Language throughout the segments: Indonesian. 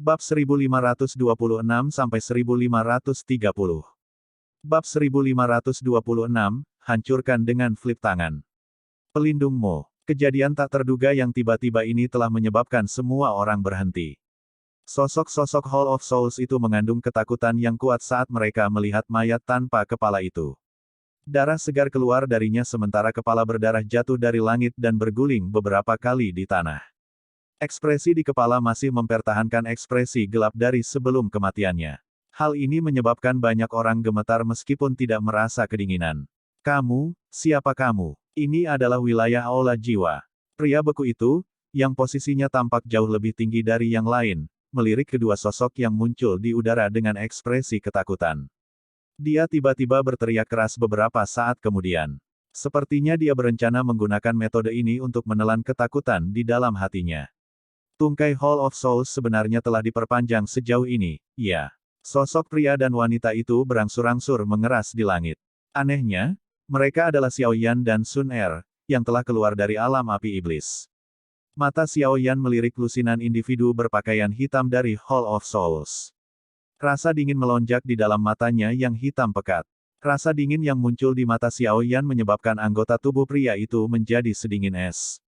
Bab 1526-1530. Bab 1526, hancurkan dengan flip tangan. Pelindungmu. Kejadian tak terduga yang tiba-tiba ini telah menyebabkan semua orang berhenti. Sosok-sosok Hall of Souls itu mengandung ketakutan yang kuat saat mereka melihat mayat tanpa kepala itu. Darah segar keluar darinya sementara kepala berdarah jatuh dari langit dan berguling beberapa kali di tanah. Ekspresi di kepala masih mempertahankan ekspresi gelap dari sebelum kematiannya. Hal ini menyebabkan banyak orang gemetar meskipun tidak merasa kedinginan. Kamu, siapa kamu? Ini adalah wilayah aula jiwa. Pria beku itu, yang posisinya tampak jauh lebih tinggi dari yang lain, melirik kedua sosok yang muncul di udara dengan ekspresi ketakutan. Dia tiba-tiba berteriak keras beberapa saat kemudian. Sepertinya dia berencana menggunakan metode ini untuk menelan ketakutan di dalam hatinya. Tungkai Hall of Souls sebenarnya telah diperpanjang sejauh ini, ya. Sosok pria dan wanita itu berangsur-angsur mengeras di langit. Anehnya, mereka adalah Xiao Yan dan Sun Er, yang telah keluar dari alam api iblis. Mata Xiao Yan melirik lusinan individu berpakaian hitam dari Hall of Souls. Rasa dingin melonjak di dalam matanya yang hitam pekat. Rasa dingin yang muncul di mata Xiao Yan menyebabkan anggota tubuh pria itu menjadi sedingin es.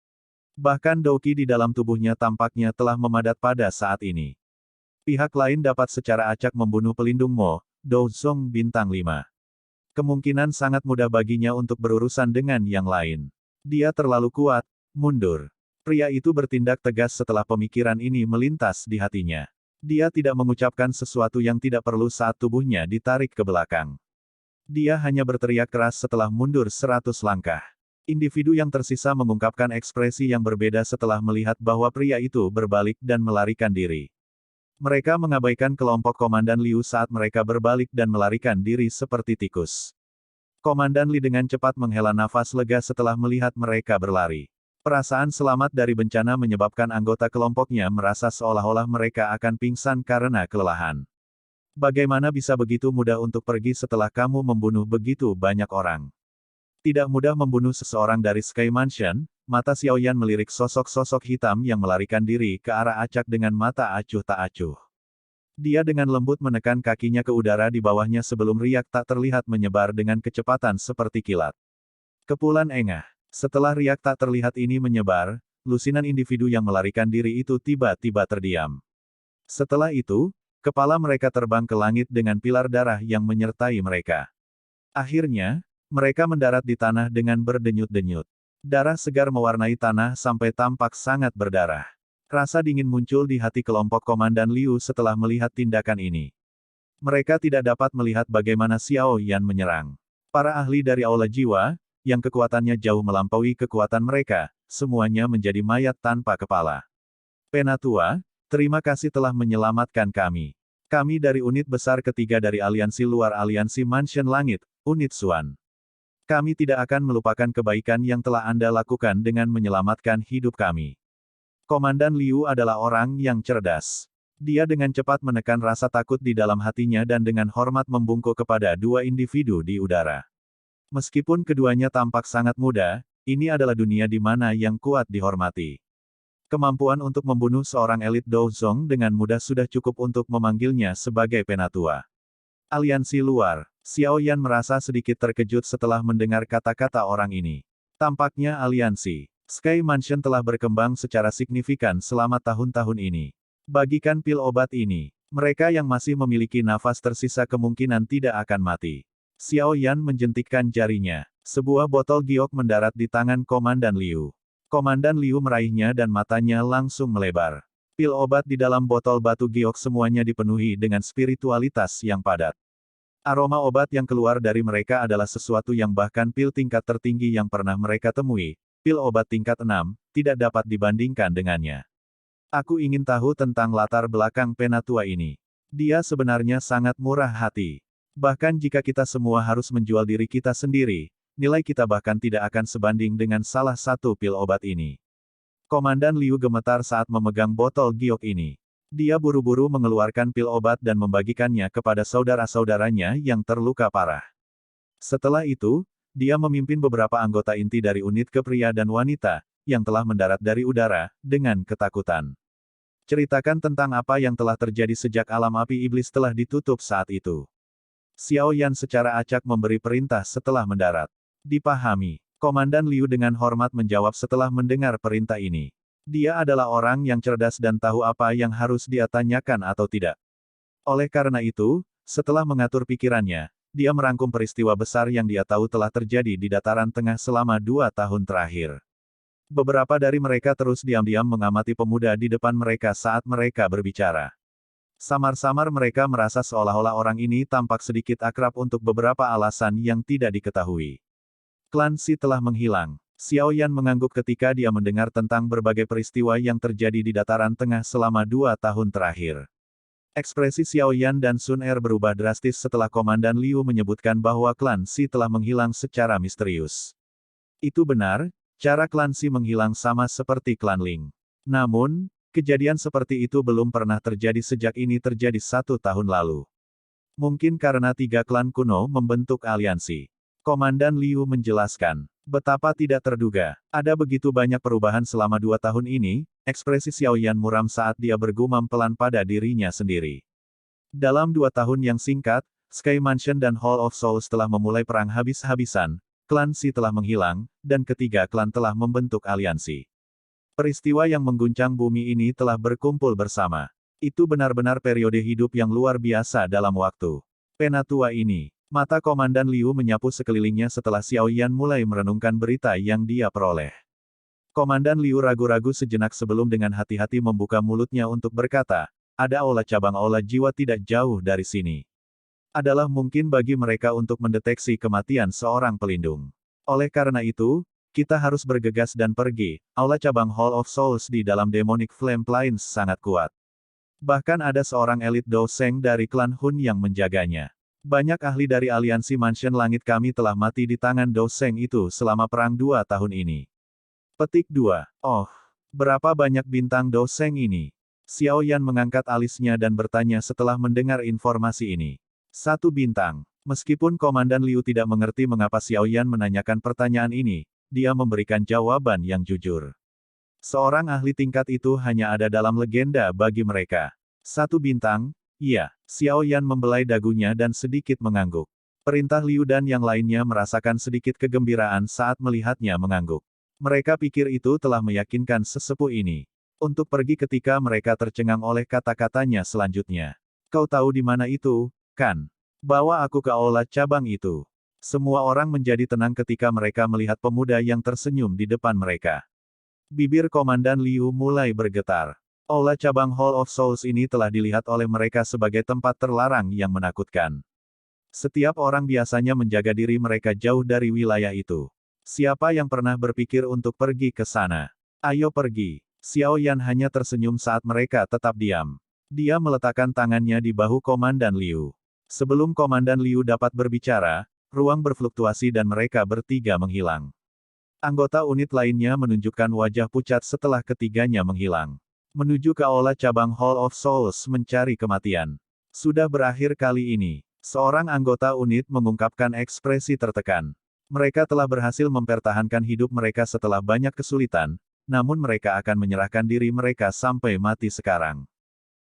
Bahkan Douqi di dalam tubuhnya tampaknya telah memadat pada saat ini. Pihak lain dapat secara acak membunuh pelindung Mo, Dou Zong bintang 5. Kemungkinan sangat mudah baginya untuk berurusan dengan yang lain. Dia terlalu kuat, mundur. Pria itu bertindak tegas setelah pemikiran ini melintas di hatinya. Dia tidak mengucapkan sesuatu yang tidak perlu saat tubuhnya ditarik ke belakang. Dia hanya berteriak keras setelah mundur 100 langkah. Individu yang tersisa mengungkapkan ekspresi yang berbeda setelah melihat bahwa pria itu berbalik dan melarikan diri. Mereka mengabaikan kelompok Komandan Liu saat mereka berbalik dan melarikan diri seperti tikus. Komandan Li dengan cepat menghela nafas lega setelah melihat mereka berlari. Perasaan selamat dari bencana menyebabkan anggota kelompoknya merasa seolah-olah mereka akan pingsan karena kelelahan. Bagaimana bisa begitu mudah untuk pergi setelah kamu membunuh begitu banyak orang? Tidak mudah membunuh seseorang dari Sky Mansion, mata Xiao Yan melirik sosok-sosok hitam yang melarikan diri ke arah acak dengan mata acuh tak acuh. Dia dengan lembut menekan kakinya ke udara di bawahnya sebelum riak tak terlihat menyebar dengan kecepatan seperti kilat. Kepulan engah. Setelah riak tak terlihat ini menyebar, lusinan individu yang melarikan diri itu tiba-tiba terdiam. Setelah itu, kepala mereka terbang ke langit dengan pilar darah yang menyertai mereka. Akhirnya, mereka mendarat di tanah dengan berdenyut-denyut. Darah segar mewarnai tanah sampai tampak sangat berdarah. Rasa dingin muncul di hati kelompok Komandan Liu setelah melihat tindakan ini. Mereka tidak dapat melihat bagaimana Xiao Yan menyerang. Para ahli dari aula jiwa, yang kekuatannya jauh melampaui kekuatan mereka, semuanya menjadi mayat tanpa kepala. Penatua, terima kasih telah menyelamatkan kami. Kami dari unit besar ketiga dari aliansi luar aliansi Mansion Langit, unit Xuan. Kami tidak akan melupakan kebaikan yang telah Anda lakukan dengan menyelamatkan hidup kami. Komandan Liu adalah orang yang cerdas. Dia dengan cepat menekan rasa takut di dalam hatinya dan dengan hormat membungkuk kepada dua individu di udara. Meskipun keduanya tampak sangat muda, ini adalah dunia di mana yang kuat dihormati. Kemampuan untuk membunuh seorang elit Dou Zong dengan mudah sudah cukup untuk memanggilnya sebagai penatua. Aliansi luar. Xiao Yan merasa sedikit terkejut setelah mendengar kata-kata orang ini. Tampaknya aliansi Sky Mansion telah berkembang secara signifikan selama tahun-tahun ini. Bagikan pil obat ini. Mereka yang masih memiliki nafas tersisa kemungkinan tidak akan mati. Xiao Yan menjentikkan jarinya. Sebuah botol giok mendarat di tangan Komandan Liu. Komandan Liu meraihnya dan matanya langsung melebar. Pil obat di dalam botol batu giok semuanya dipenuhi dengan spiritualitas yang padat. Aroma obat yang keluar dari mereka adalah sesuatu yang bahkan pil tingkat tertinggi yang pernah mereka temui, pil obat tingkat 6, tidak dapat dibandingkan dengannya. Aku ingin tahu tentang latar belakang penatua ini. Dia sebenarnya sangat murah hati. Bahkan jika kita semua harus menjual diri kita sendiri, nilai kita bahkan tidak akan sebanding dengan salah satu pil obat ini. Komandan Liu gemetar saat memegang botol giok ini. Dia buru-buru mengeluarkan pil obat dan membagikannya kepada saudara-saudaranya yang terluka parah. Setelah itu, dia memimpin beberapa anggota inti dari unit ke pria dan wanita, yang telah mendarat dari udara, dengan ketakutan. Ceritakan tentang apa yang telah terjadi sejak alam api iblis telah ditutup saat itu. Xiao Yan secara acak memberi perintah setelah mendarat. Dipahami. Komandan Liu dengan hormat menjawab setelah mendengar perintah ini. Dia adalah orang yang cerdas dan tahu apa yang harus dia tanyakan atau tidak. Oleh karena itu, setelah mengatur pikirannya, dia merangkum peristiwa besar yang dia tahu telah terjadi di dataran tengah selama 2 tahun terakhir. Beberapa dari mereka terus diam-diam mengamati pemuda di depan mereka saat mereka berbicara. Samar-samar mereka merasa seolah-olah orang ini tampak sedikit akrab untuk beberapa alasan yang tidak diketahui. Klan Si telah menghilang. Xiao Yan mengangguk ketika dia mendengar tentang berbagai peristiwa yang terjadi di dataran tengah selama 2 tahun terakhir. Ekspresi Xiao Yan dan Sun Er berubah drastis setelah Komandan Liu menyebutkan bahwa klan Si telah menghilang secara misterius. Itu benar. Cara klan Si menghilang sama seperti klan Ling. Namun, kejadian seperti itu belum pernah terjadi sejak ini terjadi 1 tahun lalu. Mungkin karena 3 klan kuno membentuk aliansi. Komandan Liu menjelaskan. Betapa tidak terduga. Ada begitu banyak perubahan selama 2 tahun ini, ekspresi Xiao Yan muram saat dia bergumam pelan pada dirinya sendiri. Dalam 2 tahun yang singkat, Sky Mansion dan Hall of Souls telah memulai perang habis-habisan. Klan Si telah menghilang, dan ketiga klan telah membentuk aliansi. Peristiwa yang mengguncang bumi ini telah berkumpul bersama. Itu benar-benar periode hidup yang luar biasa dalam waktu. Penatua ini. Mata Komandan Liu menyapu sekelilingnya setelah Xiao Yan mulai merenungkan berita yang dia peroleh. Komandan Liu ragu-ragu sejenak sebelum dengan hati-hati membuka mulutnya untuk berkata, ada aula cabang aula jiwa tidak jauh dari sini. Adalah mungkin bagi mereka untuk mendeteksi kematian seorang pelindung. Oleh karena itu, kita harus bergegas dan pergi. Aula cabang Hall of Souls di dalam Demonic Flame Plains sangat kuat. Bahkan ada seorang elit Douseng dari klan Hun yang menjaganya. Banyak ahli dari aliansi Mansion Langit kami telah mati di tangan Douseng itu selama perang 2 tahun ini. Petik 2. Oh, berapa banyak bintang Douseng ini? Xiao Yan mengangkat alisnya dan bertanya setelah mendengar informasi ini. 1 bintang. Meskipun Komandan Liu tidak mengerti mengapa Xiao Yan menanyakan pertanyaan ini, dia memberikan jawaban yang jujur. Seorang ahli tingkat itu hanya ada dalam legenda bagi mereka. 1 bintang, iya. Xiao Yan membelai dagunya dan sedikit mengangguk. Perintah Liu dan yang lainnya merasakan sedikit kegembiraan saat melihatnya mengangguk. Mereka pikir itu telah meyakinkan sesepuh ini. Untuk pergi ketika mereka tercengang oleh kata-katanya selanjutnya. Kau tahu di mana itu? Kan? Bawa aku ke aula cabang itu. Semua orang menjadi tenang ketika mereka melihat pemuda yang tersenyum di depan mereka. Bibir Komandan Liu mulai bergetar. Aula cabang Hall of Souls ini telah dilihat oleh mereka sebagai tempat terlarang yang menakutkan. Setiap orang biasanya menjaga diri mereka jauh dari wilayah itu. Siapa yang pernah berpikir untuk pergi ke sana? Ayo pergi. Xiao Yan hanya tersenyum saat mereka tetap diam. Dia meletakkan tangannya di bahu Komandan Liu. Sebelum Komandan Liu dapat berbicara, ruang berfluktuasi dan mereka bertiga menghilang. Anggota unit lainnya menunjukkan wajah pucat setelah ketiganya menghilang. Menuju ke aula cabang Hall of Souls mencari kematian. Sudah berakhir kali ini. Seorang anggota unit mengungkapkan ekspresi tertekan. Mereka telah berhasil mempertahankan hidup mereka setelah banyak kesulitan, namun mereka akan menyerahkan diri mereka sampai mati sekarang.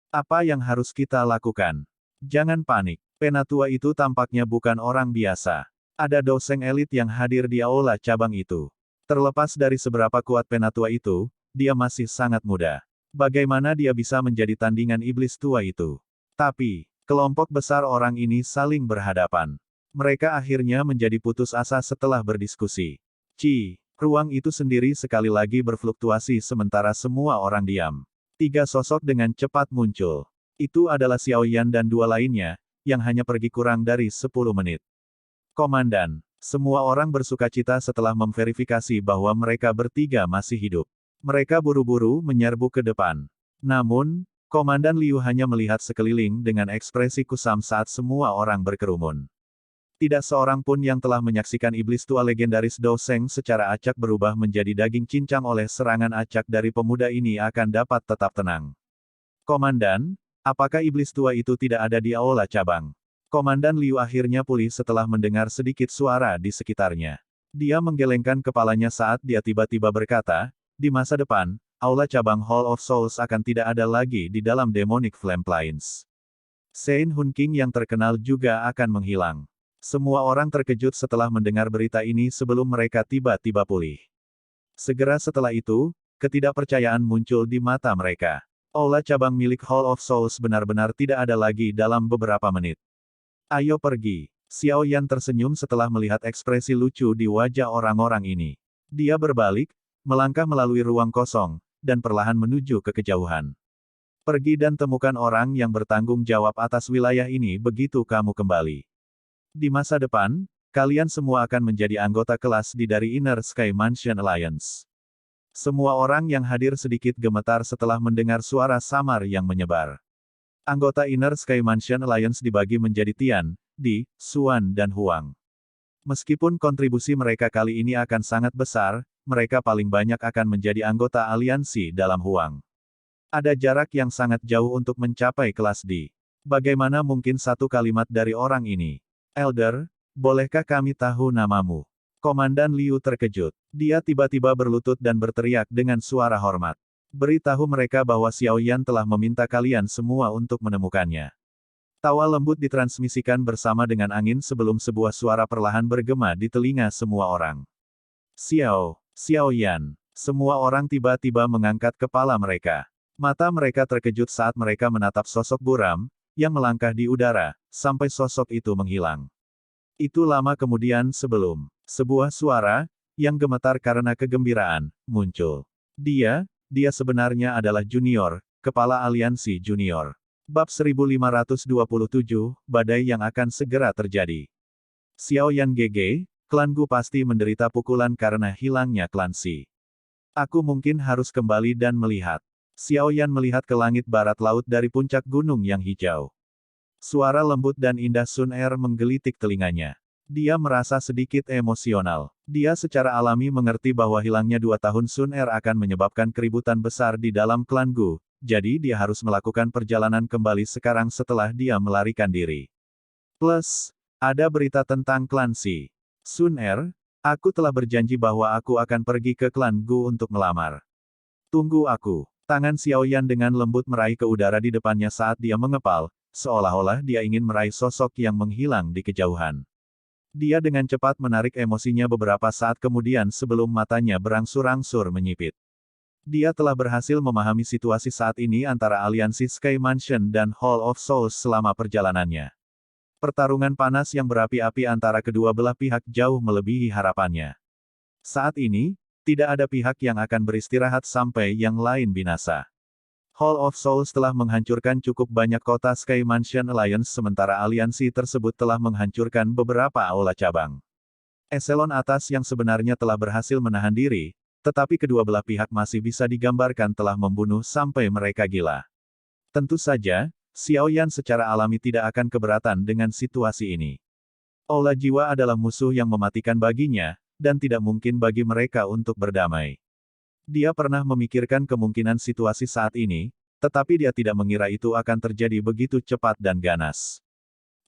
Apa yang harus kita lakukan? Jangan panik. Penatua itu tampaknya bukan orang biasa. Ada Douseng elit yang hadir di aula cabang itu. Terlepas dari seberapa kuat penatua itu, dia masih sangat muda. Bagaimana dia bisa menjadi tandingan iblis tua itu? Tapi, kelompok besar orang ini saling berhadapan. Mereka akhirnya menjadi putus asa setelah berdiskusi. Ruang itu sendiri sekali lagi berfluktuasi sementara semua orang diam. 3 sosok dengan cepat muncul. Itu adalah Xiao Yan dan 2 lainnya, yang hanya pergi kurang dari 10 menit. Komandan, semua orang bersukacita setelah memverifikasi bahwa mereka bertiga masih hidup. Mereka buru-buru menyerbu ke depan. Namun, Komandan Liu hanya melihat sekeliling dengan ekspresi kusam saat semua orang berkerumun. Tidak seorang pun yang telah menyaksikan iblis tua legendaris Douseng secara acak berubah menjadi daging cincang oleh serangan acak dari pemuda ini akan dapat tetap tenang. Komandan, apakah iblis tua itu tidak ada di aula cabang? Komandan Liu akhirnya pulih setelah mendengar sedikit suara di sekitarnya. Dia menggelengkan kepalanya saat dia tiba-tiba berkata, di masa depan, aula cabang Hall of Souls akan tidak ada lagi di dalam Demonic Flame Plains. Sein Hun King yang terkenal juga akan menghilang. Semua orang terkejut setelah mendengar berita ini sebelum mereka tiba-tiba pulih. Segera setelah itu, ketidakpercayaan muncul di mata mereka. Aula cabang milik Hall of Souls benar-benar tidak ada lagi dalam beberapa menit. Ayo pergi. Xiao Yan tersenyum setelah melihat ekspresi lucu di wajah orang-orang ini. Dia berbalik, melangkah melalui ruang kosong, dan perlahan menuju ke kejauhan. Pergi dan temukan orang yang bertanggung jawab atas wilayah ini begitu kamu kembali. Di masa depan, kalian semua akan menjadi anggota kelas D dari Inner Sky Mansion Alliance. Semua orang yang hadir sedikit gemetar setelah mendengar suara samar yang menyebar. Anggota Inner Sky Mansion Alliance dibagi menjadi Tian, Di, Xuan dan Huang. Meskipun kontribusi mereka kali ini akan sangat besar, mereka paling banyak akan menjadi anggota aliansi dalam Huang. Ada jarak yang sangat jauh untuk mencapai kelas D. Bagaimana mungkin satu kalimat dari orang ini? Elder, bolehkah kami tahu namamu? Komandan Liu terkejut. Dia tiba-tiba berlutut dan berteriak dengan suara hormat. Beritahu mereka bahwa Xiao Yan telah meminta kalian semua untuk menemukannya. Tawa lembut ditransmisikan bersama dengan angin sebelum sebuah suara perlahan bergema di telinga semua orang. Xiao Yan. Semua orang tiba-tiba mengangkat kepala mereka. Mata mereka terkejut saat mereka menatap sosok buram, yang melangkah di udara, sampai sosok itu menghilang. Itu lama kemudian sebelum sebuah suara, yang gemetar karena kegembiraan, muncul. Dia sebenarnya adalah junior, kepala aliansi junior. Bab 1527, badai yang akan segera terjadi. Xiao Yan GG, klan Gu pasti menderita pukulan karena hilangnya klan Si. Aku mungkin harus kembali dan melihat. Xiao Yan melihat ke langit barat laut dari puncak gunung yang hijau. Suara lembut dan indah Sun Er menggelitik telinganya. Dia merasa sedikit emosional. Dia secara alami mengerti bahwa hilangnya 2 tahun Sun Er akan menyebabkan keributan besar di dalam klan Gu, jadi dia harus melakukan perjalanan kembali sekarang setelah dia melarikan diri. Plus, ada berita tentang klan Si. Sun Er, aku telah berjanji bahwa aku akan pergi ke klan Gu untuk melamar. Tunggu aku. Tangan Xiao Yan dengan lembut meraih ke udara di depannya saat dia mengepal, seolah-olah dia ingin meraih sosok yang menghilang di kejauhan. Dia dengan cepat menarik emosinya beberapa saat kemudian sebelum matanya berangsur-angsur menyipit. Dia telah berhasil memahami situasi saat ini antara aliansi Sky Mansion dan Hall of Souls selama perjalanannya. Pertarungan panas yang berapi-api antara kedua belah pihak jauh melebihi harapannya. Saat ini, tidak ada pihak yang akan beristirahat sampai yang lain binasa. Hall of Souls telah menghancurkan cukup banyak kota Sky Mansion Alliance sementara aliansi tersebut telah menghancurkan beberapa aula cabang. Eselon atas yang sebenarnya telah berhasil menahan diri, tetapi kedua belah pihak masih bisa digambarkan telah membunuh sampai mereka gila. Tentu saja, Xiao Yan secara alami tidak akan keberatan dengan situasi ini. Aula jiwa adalah musuh yang mematikan baginya, dan tidak mungkin bagi mereka untuk berdamai. Dia pernah memikirkan kemungkinan situasi saat ini, tetapi dia tidak mengira itu akan terjadi begitu cepat dan ganas.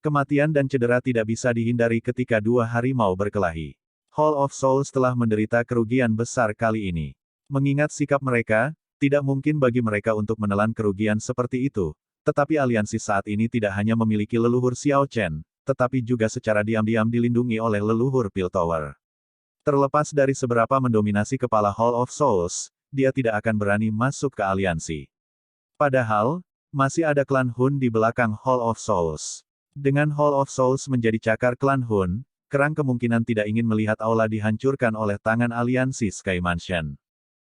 Kematian dan cedera tidak bisa dihindari ketika 2 harimau berkelahi. Hall of Souls telah menderita kerugian besar kali ini. Mengingat sikap mereka, tidak mungkin bagi mereka untuk menelan kerugian seperti itu, tetapi aliansi saat ini tidak hanya memiliki leluhur Xiao Chen, tetapi juga secara diam-diam dilindungi oleh leluhur Piltover. Terlepas dari seberapa mendominasi kepala Hall of Souls, dia tidak akan berani masuk ke aliansi. Padahal, masih ada klan Hun di belakang Hall of Souls. Dengan Hall of Souls menjadi cakar klan Hun, kerang kemungkinan tidak ingin melihat aula dihancurkan oleh tangan aliansi Sky Mansion.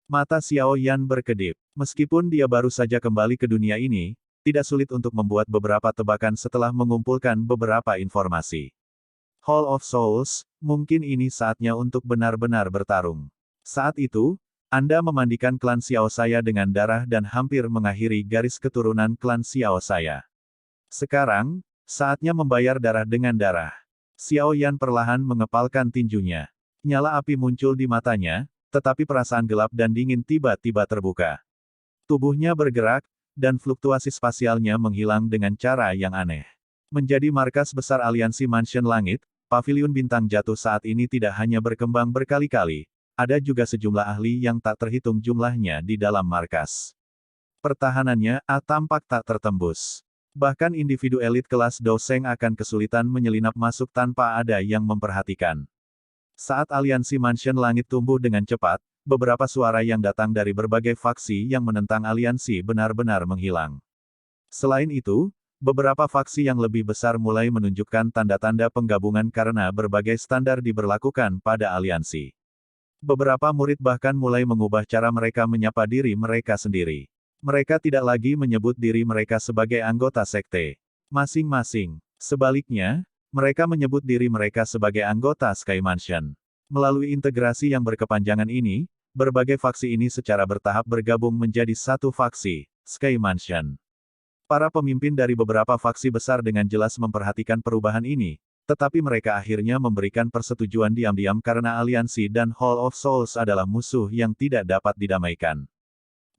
Mata Xiao Yan berkedip. Meskipun dia baru saja kembali ke dunia ini, tidak sulit untuk membuat beberapa tebakan setelah mengumpulkan beberapa informasi. Hall of Souls, mungkin ini saatnya untuk benar-benar bertarung. Saat itu, Anda memandikan klan Xiao saya dengan darah dan hampir mengakhiri garis keturunan klan Xiao saya. Sekarang, saatnya membayar darah dengan darah. Xiao Yan perlahan mengepalkan tinjunya. Nyala api muncul di matanya, tetapi perasaan gelap dan dingin tiba-tiba terbuka. Tubuhnya bergerak, dan fluktuasi spasialnya menghilang dengan cara yang aneh. Menjadi markas besar aliansi Mansion Langit, Paviliun Bintang Jatuh saat ini tidak hanya berkembang berkali-kali, ada juga sejumlah ahli yang tak terhitung jumlahnya di dalam markas. Pertahanannya, tampak tak tertembus. Bahkan individu elit kelas Doseng akan kesulitan menyelinap masuk tanpa ada yang memperhatikan. Saat aliansi Mansion Langit tumbuh dengan cepat, beberapa suara yang datang dari berbagai faksi yang menentang aliansi benar-benar menghilang. Selain itu, beberapa faksi yang lebih besar mulai menunjukkan tanda-tanda penggabungan karena berbagai standar diberlakukan pada aliansi. Beberapa murid bahkan mulai mengubah cara mereka menyapa diri mereka sendiri. Mereka tidak lagi menyebut diri mereka sebagai anggota sekte masing-masing. Sebaliknya, mereka menyebut diri mereka sebagai anggota Sky Mansion. Melalui integrasi yang berkepanjangan ini, berbagai faksi ini secara bertahap bergabung menjadi satu faksi, Sky Mansion. Para pemimpin dari beberapa faksi besar dengan jelas memperhatikan perubahan ini, tetapi mereka akhirnya memberikan persetujuan diam-diam karena aliansi dan Hall of Souls adalah musuh yang tidak dapat didamaikan.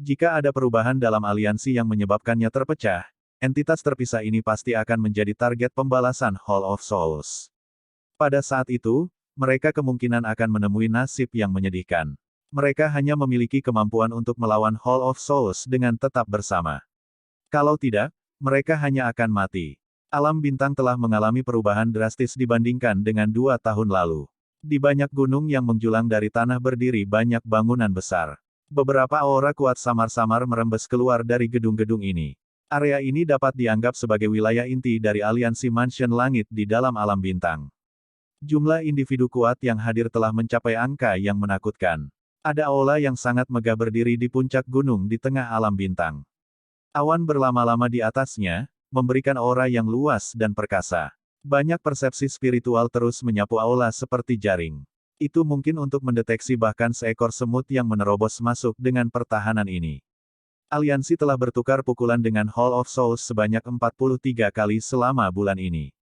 Jika ada perubahan dalam aliansi yang menyebabkannya terpecah, entitas terpisah ini pasti akan menjadi target pembalasan Hall of Souls. Pada saat itu, mereka kemungkinan akan menemui nasib yang menyedihkan. Mereka hanya memiliki kemampuan untuk melawan Hall of Souls dengan tetap bersama. Kalau tidak, mereka hanya akan mati. Alam bintang telah mengalami perubahan drastis dibandingkan dengan 2 tahun lalu. Di banyak gunung yang menjulang dari tanah berdiri banyak bangunan besar. Beberapa aura kuat samar-samar merembes keluar dari gedung-gedung ini. Area ini dapat dianggap sebagai wilayah inti dari aliansi Mansion Langit di dalam alam bintang. Jumlah individu kuat yang hadir telah mencapai angka yang menakutkan. Ada aula yang sangat megah berdiri di puncak gunung di tengah alam bintang. Awan berlama-lama di atasnya, memberikan aura yang luas dan perkasa. Banyak persepsi spiritual terus menyapu aula seperti jaring. Itu mungkin untuk mendeteksi bahkan seekor semut yang menerobos masuk dengan pertahanan ini. Aliansi telah bertukar pukulan dengan Hall of Souls sebanyak 43 kali selama bulan ini.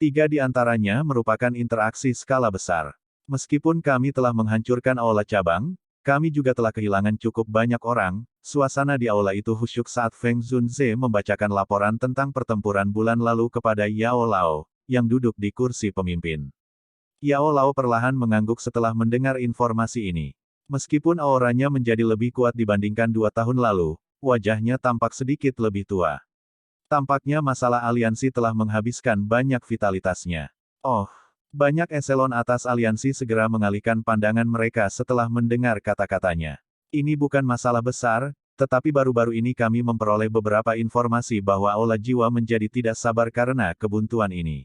3 di antaranya merupakan interaksi skala besar. Meskipun kami telah menghancurkan aula cabang, kami juga telah kehilangan cukup banyak orang. Suasana di aula itu khusyuk saat Feng Zunze membacakan laporan tentang pertempuran bulan lalu kepada Yao Lao, yang duduk di kursi pemimpin. Yao Lao perlahan mengangguk setelah mendengar informasi ini. Meskipun auranya menjadi lebih kuat dibandingkan 2 tahun lalu, wajahnya tampak sedikit lebih tua. Tampaknya masalah aliansi telah menghabiskan banyak vitalitasnya. Oh, banyak eselon atas aliansi segera mengalihkan pandangan mereka setelah mendengar kata-katanya. Ini bukan masalah besar, tetapi baru-baru ini kami memperoleh beberapa informasi bahwa aula jiwa menjadi tidak sabar karena kebuntuan ini.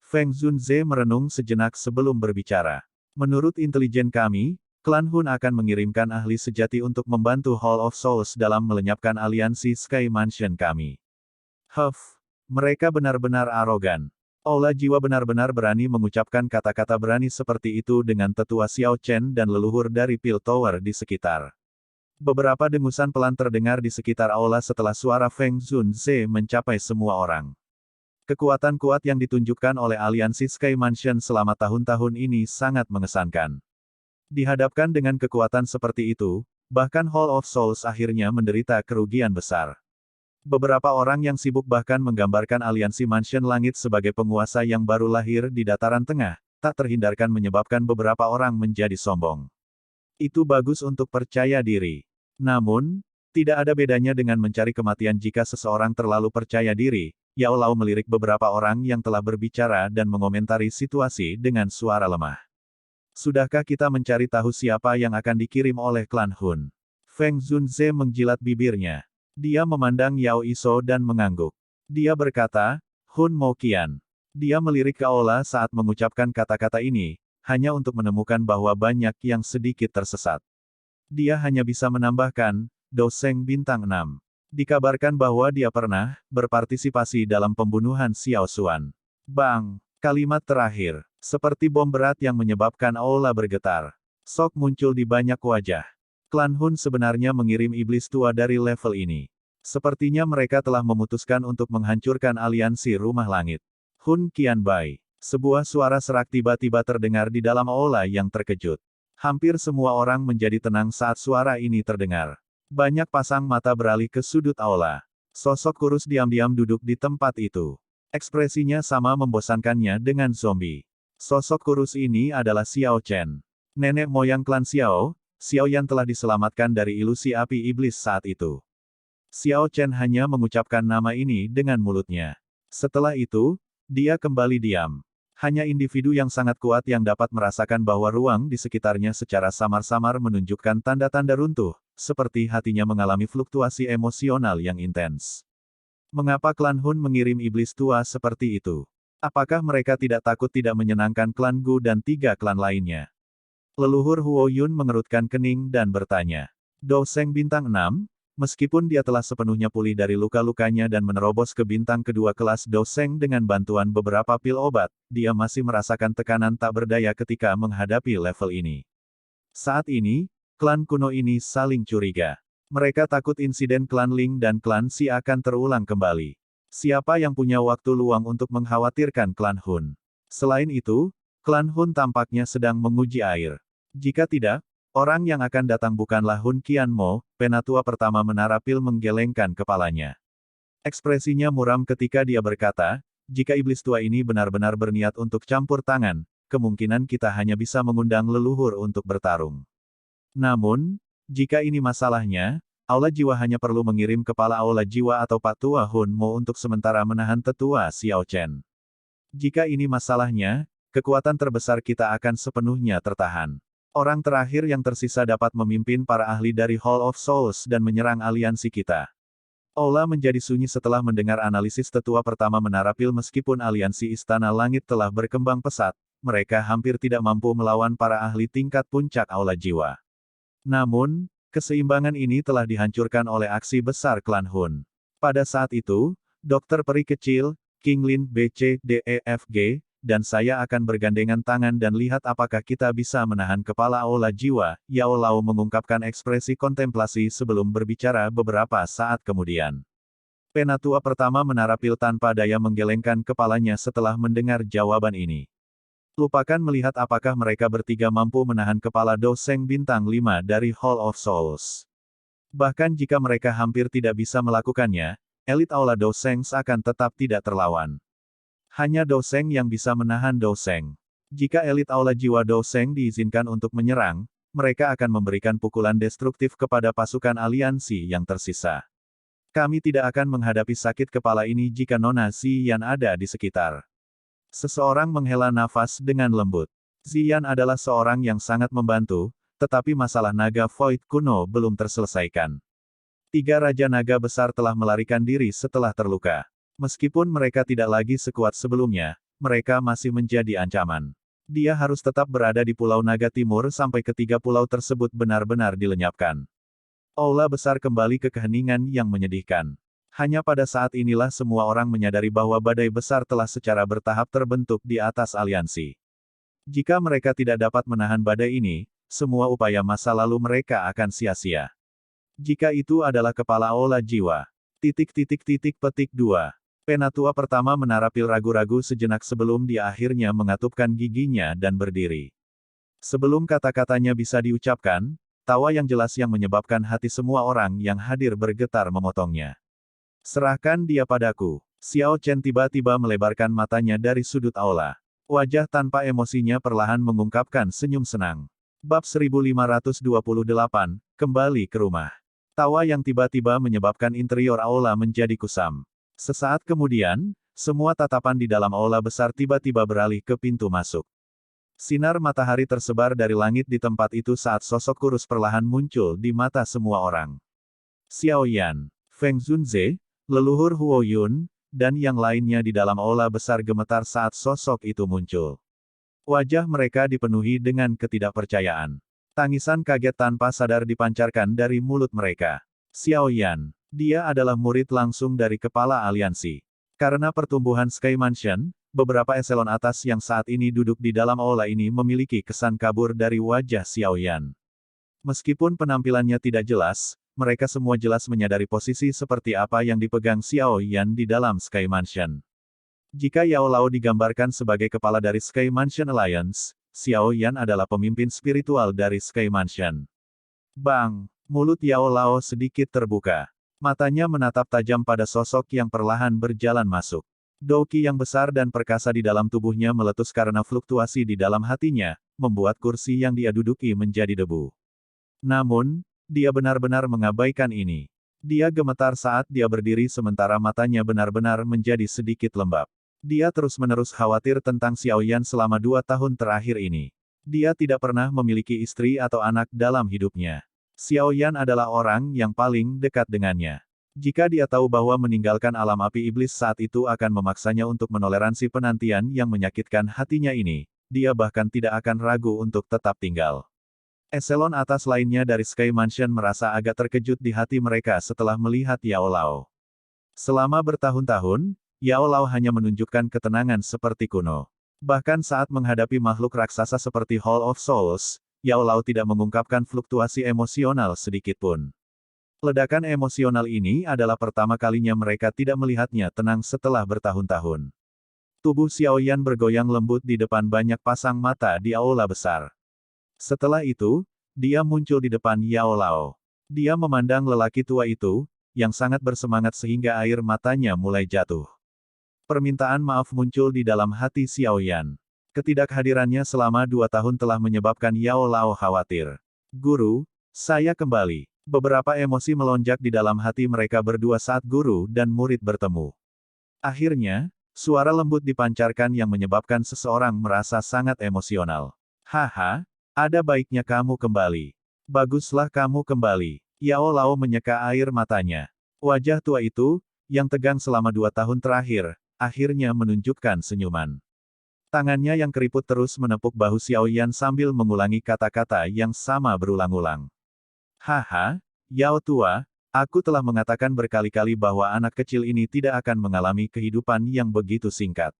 Feng Zunze merenung sejenak sebelum berbicara. Menurut intelijen kami, Klan Hun akan mengirimkan ahli sejati untuk membantu Hall of Souls dalam melenyapkan aliansi Sky Mansion kami. Mereka benar-benar arogan. Aula jiwa benar-benar berani mengucapkan kata-kata berani seperti itu dengan tetua Xiao Chen dan leluhur dari Pil Tower di sekitar. Beberapa dengusan pelan terdengar di sekitar aula setelah suara Feng Zunze mencapai semua orang. Kekuatan kuat yang ditunjukkan oleh aliansi Sky Mansion selama tahun-tahun ini sangat mengesankan. Dihadapkan dengan kekuatan seperti itu, bahkan Hall of Souls akhirnya menderita kerugian besar. Beberapa orang yang sibuk bahkan menggambarkan aliansi Mansion Langit sebagai penguasa yang baru lahir di dataran tengah, tak terhindarkan menyebabkan beberapa orang menjadi sombong. Itu bagus untuk percaya diri. Namun, tidak ada bedanya dengan mencari kematian jika seseorang terlalu percaya diri. Yao Lao melirik beberapa orang yang telah berbicara dan mengomentari situasi dengan suara lemah. Sudahkah kita mencari tahu siapa yang akan dikirim oleh klan Hun? Feng Zunze menjilat bibirnya. Dia memandang Yao Iso dan mengangguk. Dia berkata, Hun Mo Qian. Dia melirik ke aula saat mengucapkan kata-kata ini, hanya untuk menemukan bahwa banyak yang sedikit tersesat. Dia hanya bisa menambahkan, Doseng Bintang 6. Dikabarkan bahwa dia pernah berpartisipasi dalam pembunuhan Xiao Xuan. Bang! Kalimat terakhir, seperti bom berat yang menyebabkan aula bergetar. Sok muncul di banyak wajah. Klan Hun sebenarnya mengirim iblis tua dari level ini. Sepertinya mereka telah memutuskan untuk menghancurkan aliansi Rumah Langit. Hun Qianbai. Sebuah suara serak tiba-tiba terdengar di dalam aula yang terkejut. Hampir semua orang menjadi tenang saat suara ini terdengar. Banyak pasang mata beralih ke sudut aula. Sosok kurus diam-diam duduk di tempat itu. Ekspresinya sama membosankannya dengan zombie. Sosok kurus ini adalah Xiao Chen. Nenek moyang klan Xiao, Xiao Yan telah diselamatkan dari ilusi api iblis saat itu. Xiao Chen hanya mengucapkan nama ini dengan mulutnya. Setelah itu, dia kembali diam. Hanya individu yang sangat kuat yang dapat merasakan bahwa ruang di sekitarnya secara samar-samar menunjukkan tanda-tanda runtuh, seperti hatinya mengalami fluktuasi emosional yang intens. Mengapa klan Hun mengirim iblis tua seperti itu? Apakah mereka tidak takut tidak menyenangkan klan Gu dan 3 klan lainnya? Leluhur Huo Yun mengerutkan kening dan bertanya. Dou Seng bintang 6, meskipun dia telah sepenuhnya pulih dari luka-lukanya dan menerobos ke bintang kedua kelas Dou Seng dengan bantuan beberapa pil obat, dia masih merasakan tekanan tak berdaya ketika menghadapi level ini. Saat ini, klan kuno ini saling curiga. Mereka takut insiden klan Ling dan klan Xi akan terulang kembali. Siapa yang punya waktu luang untuk mengkhawatirkan klan Hun? Selain itu, klan Hun tampaknya sedang menguji air. Jika tidak, orang yang akan datang bukanlah Hun Qianmo, penatua pertama Menara Pil menggelengkan kepalanya. Ekspresinya muram ketika dia berkata, jika iblis tua ini benar-benar berniat untuk campur tangan, kemungkinan kita hanya bisa mengundang leluhur untuk bertarung. Namun, jika ini masalahnya, Aula Jiwa hanya perlu mengirim kepala Aula Jiwa atau Patua Hun Mo untuk sementara menahan tetua Xiao Chen. Jika ini masalahnya, kekuatan terbesar kita akan sepenuhnya tertahan. Orang terakhir yang tersisa dapat memimpin para ahli dari Hall of Souls dan menyerang aliansi kita. Aula menjadi sunyi setelah mendengar analisis tetua pertama Menara Pil meskipun aliansi Istana Langit telah berkembang pesat, mereka hampir tidak mampu melawan para ahli tingkat puncak Aula Jiwa. Namun, keseimbangan ini telah dihancurkan oleh aksi besar klan Hun. Pada saat itu, Dokter Peri Kecil, King Lin BCDEFG, dan saya akan bergandengan tangan dan lihat apakah kita bisa menahan kepala Aula Jiwa, Yao Lao mengungkapkan ekspresi kontemplasi sebelum berbicara beberapa saat kemudian. Penatua pertama Menara Pil tanpa daya menggelengkan kepalanya setelah mendengar jawaban ini. Lupakan melihat apakah mereka bertiga mampu menahan kepala Dou Seng bintang 5 dari Hall of Souls. Bahkan jika mereka hampir tidak bisa melakukannya, elit Aula Dou Seng akan tetap tidak terlawan. Hanya Dou Seng yang bisa menahan Dou Seng. Jika elit Aula Jiwa Dou Seng diizinkan untuk menyerang, mereka akan memberikan pukulan destruktif kepada pasukan aliansi yang tersisa. Kami tidak akan menghadapi sakit kepala ini jika Nona Ziyan ada di sekitar. Seseorang menghela nafas dengan lembut. Ziyan adalah seorang yang sangat membantu, tetapi masalah naga Void kuno belum terselesaikan. 3 Raja Naga besar telah melarikan diri setelah terluka. Meskipun mereka tidak lagi sekuat sebelumnya, mereka masih menjadi ancaman. Dia harus tetap berada di Pulau Naga Timur sampai ketiga pulau tersebut benar-benar dilenyapkan. Aula besar kembali ke keheningan yang menyedihkan. Hanya pada saat inilah semua orang menyadari bahwa badai besar telah secara bertahap terbentuk di atas aliansi. Jika mereka tidak dapat menahan badai ini, semua upaya masa lalu mereka akan sia-sia. Jika itu adalah kepala Aula Jiwa. Petik 2. Penatua pertama Menara Pil ragu-ragu sejenak sebelum dia akhirnya mengatupkan giginya dan berdiri. Sebelum kata-katanya bisa diucapkan, tawa yang jelas yang menyebabkan hati semua orang yang hadir bergetar memotongnya. Serahkan dia padaku. Xiao Chen tiba-tiba melebarkan matanya dari sudut aula. Wajah tanpa emosinya perlahan mengungkapkan senyum senang. Bab 1528, kembali ke rumah. Tawa yang tiba-tiba menyebabkan interior aula menjadi kusam. Sesaat kemudian, semua tatapan di dalam aula besar tiba-tiba beralih ke pintu masuk. Sinar matahari tersebar dari langit di tempat itu saat sosok kurus perlahan muncul di mata semua orang. Xiao Yan, Feng Zunze, leluhur Huo Yun, dan yang lainnya di dalam aula besar gemetar saat sosok itu muncul. Wajah mereka dipenuhi dengan ketidakpercayaan. Tangisan kaget tanpa sadar dipancarkan dari mulut mereka. Xiao Yan, dia adalah murid langsung dari kepala aliansi. Karena pertumbuhan Sky Mansion, beberapa eselon atas yang saat ini duduk di dalam aula ini memiliki kesan kabur dari wajah Xiao Yan. Meskipun penampilannya tidak jelas, mereka semua jelas menyadari posisi seperti apa yang dipegang Xiao Yan di dalam Sky Mansion. Jika Yao Lao digambarkan sebagai kepala dari Sky Mansion Alliance, Xiao Yan adalah pemimpin spiritual dari Sky Mansion. Bang! Mulut Yao Lao sedikit terbuka. Matanya menatap tajam pada sosok yang perlahan berjalan masuk. Douki yang besar dan perkasa di dalam tubuhnya meletus karena fluktuasi di dalam hatinya, membuat kursi yang dia duduki menjadi debu. Namun, dia benar-benar mengabaikan ini. Dia gemetar saat dia berdiri sementara matanya benar-benar menjadi sedikit lembab. Dia terus-menerus khawatir tentang Xiao Yan selama 2 tahun terakhir ini. Dia tidak pernah memiliki istri atau anak dalam hidupnya. Xiao Yan adalah orang yang paling dekat dengannya. Jika dia tahu bahwa meninggalkan alam api iblis saat itu akan memaksanya untuk menoleransi penantian yang menyakitkan hatinya ini, dia bahkan tidak akan ragu untuk tetap tinggal. Eselon atas lainnya dari Sky Mansion merasa agak terkejut di hati mereka setelah melihat Yao Lao. Selama bertahun-tahun, Yao Lao hanya menunjukkan ketenangan seperti kuno. Bahkan saat menghadapi makhluk raksasa seperti Hall of Souls, Yao Lao tidak mengungkapkan fluktuasi emosional sedikitpun. Ledakan emosional ini adalah pertama kalinya mereka tidak melihatnya tenang setelah bertahun-tahun. Tubuh Xiao Yan bergoyang lembut di depan banyak pasang mata di aula besar. Setelah itu, dia muncul di depan Yao Lao. Dia memandang lelaki tua itu, yang sangat bersemangat sehingga air matanya mulai jatuh. Permintaan maaf muncul di dalam hati Xiao Yan. Ketidakhadirannya selama 2 tahun telah menyebabkan Yao Lao khawatir. Guru, saya kembali. Beberapa emosi melonjak di dalam hati mereka berdua saat guru dan murid bertemu. Akhirnya, suara lembut dipancarkan yang menyebabkan seseorang merasa sangat emosional. Haha, ada baiknya kamu kembali. Baguslah kamu kembali. Yao Lao menyeka air matanya. Wajah tua itu, yang tegang selama 2 tahun terakhir, akhirnya menunjukkan senyuman. Tangannya yang keriput terus menepuk bahu Xiao Yan sambil mengulangi kata-kata yang sama berulang-ulang. Haha, Yao tua, aku telah mengatakan berkali-kali bahwa anak kecil ini tidak akan mengalami kehidupan yang begitu singkat.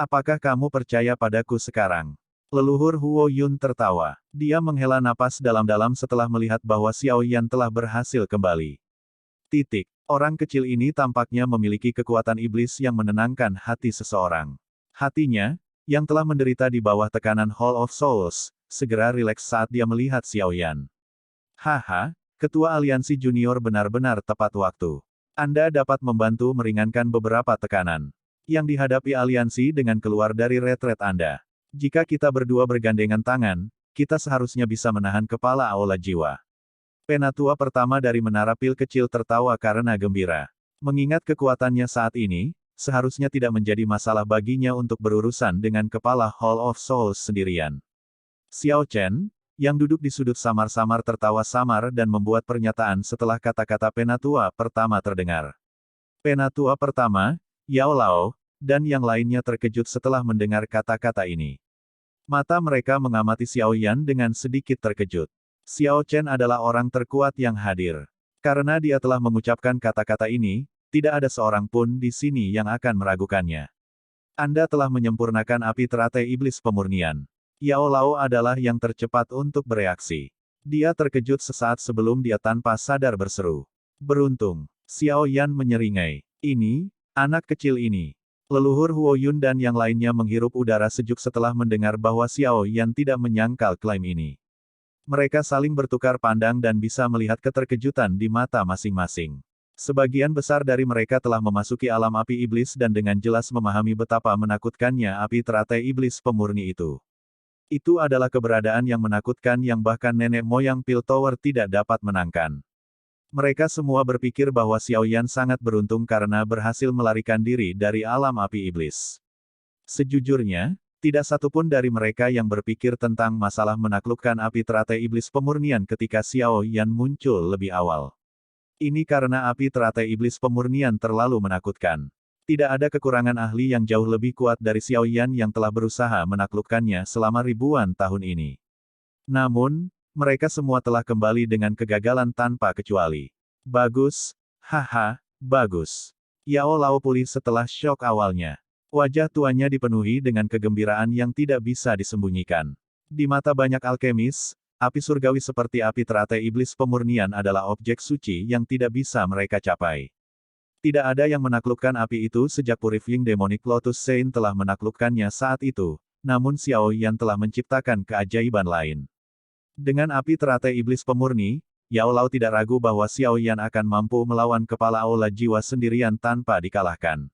Apakah kamu percaya padaku sekarang? Leluhur Huo Yun tertawa. Dia menghela napas dalam-dalam setelah melihat bahwa Xiao Yan telah berhasil kembali. Orang kecil ini tampaknya memiliki kekuatan iblis yang menenangkan hati seseorang. Hatinya, yang telah menderita di bawah tekanan Hall of Souls, segera rileks saat dia melihat Xiao Yan. Haha, Ketua Aliansi Junior benar-benar tepat waktu. Anda dapat membantu meringankan beberapa tekanan yang dihadapi aliansi dengan keluar dari retret Anda. Jika kita berdua bergandengan tangan, kita seharusnya bisa menahan kepala aula jiwa. Penatua pertama dari menara pil kecil tertawa karena gembira. Mengingat kekuatannya saat ini, seharusnya tidak menjadi masalah baginya untuk berurusan dengan kepala Hall of Souls sendirian. Xiao Chen, yang duduk di sudut samar-samar tertawa samar dan membuat pernyataan setelah kata-kata penatua pertama terdengar. Penatua pertama, Yao Lao, dan yang lainnya terkejut setelah mendengar kata-kata ini. Mata mereka mengamati Xiao Yan dengan sedikit terkejut. Xiao Chen adalah orang terkuat yang hadir. Karena dia telah mengucapkan kata-kata ini, tidak ada seorang pun di sini yang akan meragukannya. Anda telah menyempurnakan api teratai iblis pemurnian. Yao Lao adalah yang tercepat untuk bereaksi. Dia terkejut sesaat sebelum dia tanpa sadar berseru. Beruntung. Xiao Yan menyeringai. Ini, anak kecil ini. Leluhur Huo Yun dan yang lainnya menghirup udara sejuk setelah mendengar bahwa Xiao Yan tidak menyangkal klaim ini. Mereka saling bertukar pandang dan bisa melihat keterkejutan di mata masing-masing. Sebagian besar dari mereka telah memasuki alam api iblis dan dengan jelas memahami betapa menakutkannya api teratai iblis pemurni itu. Itu adalah keberadaan yang menakutkan yang bahkan nenek moyang Pil Tower tidak dapat menangkan. Mereka semua berpikir bahwa Xiao Yan sangat beruntung karena berhasil melarikan diri dari alam api iblis. Sejujurnya, tidak satupun dari mereka yang berpikir tentang masalah menaklukkan api teratai iblis pemurnian ketika Xiao Yan muncul lebih awal. Ini karena api teratai iblis pemurnian terlalu menakutkan. Tidak ada kekurangan ahli yang jauh lebih kuat dari Xiao Yan yang telah berusaha menaklukkannya selama ribuan tahun ini. Namun, mereka semua telah kembali dengan kegagalan tanpa kecuali. Bagus, haha, bagus. Yao Lao pulih setelah syok awalnya. Wajah tuanya dipenuhi dengan kegembiraan yang tidak bisa disembunyikan. Di mata banyak alkemis, api surgawi seperti api teratai iblis pemurnian adalah objek suci yang tidak bisa mereka capai. Tidak ada yang menaklukkan api itu sejak Purifying Demonic Lotus Saint telah menaklukkannya saat itu, namun Xiao Yan telah menciptakan keajaiban lain. Dengan api teratai iblis pemurni, Yao Lao tidak ragu bahwa Xiao Yan akan mampu melawan kepala aula jiwa sendirian tanpa dikalahkan.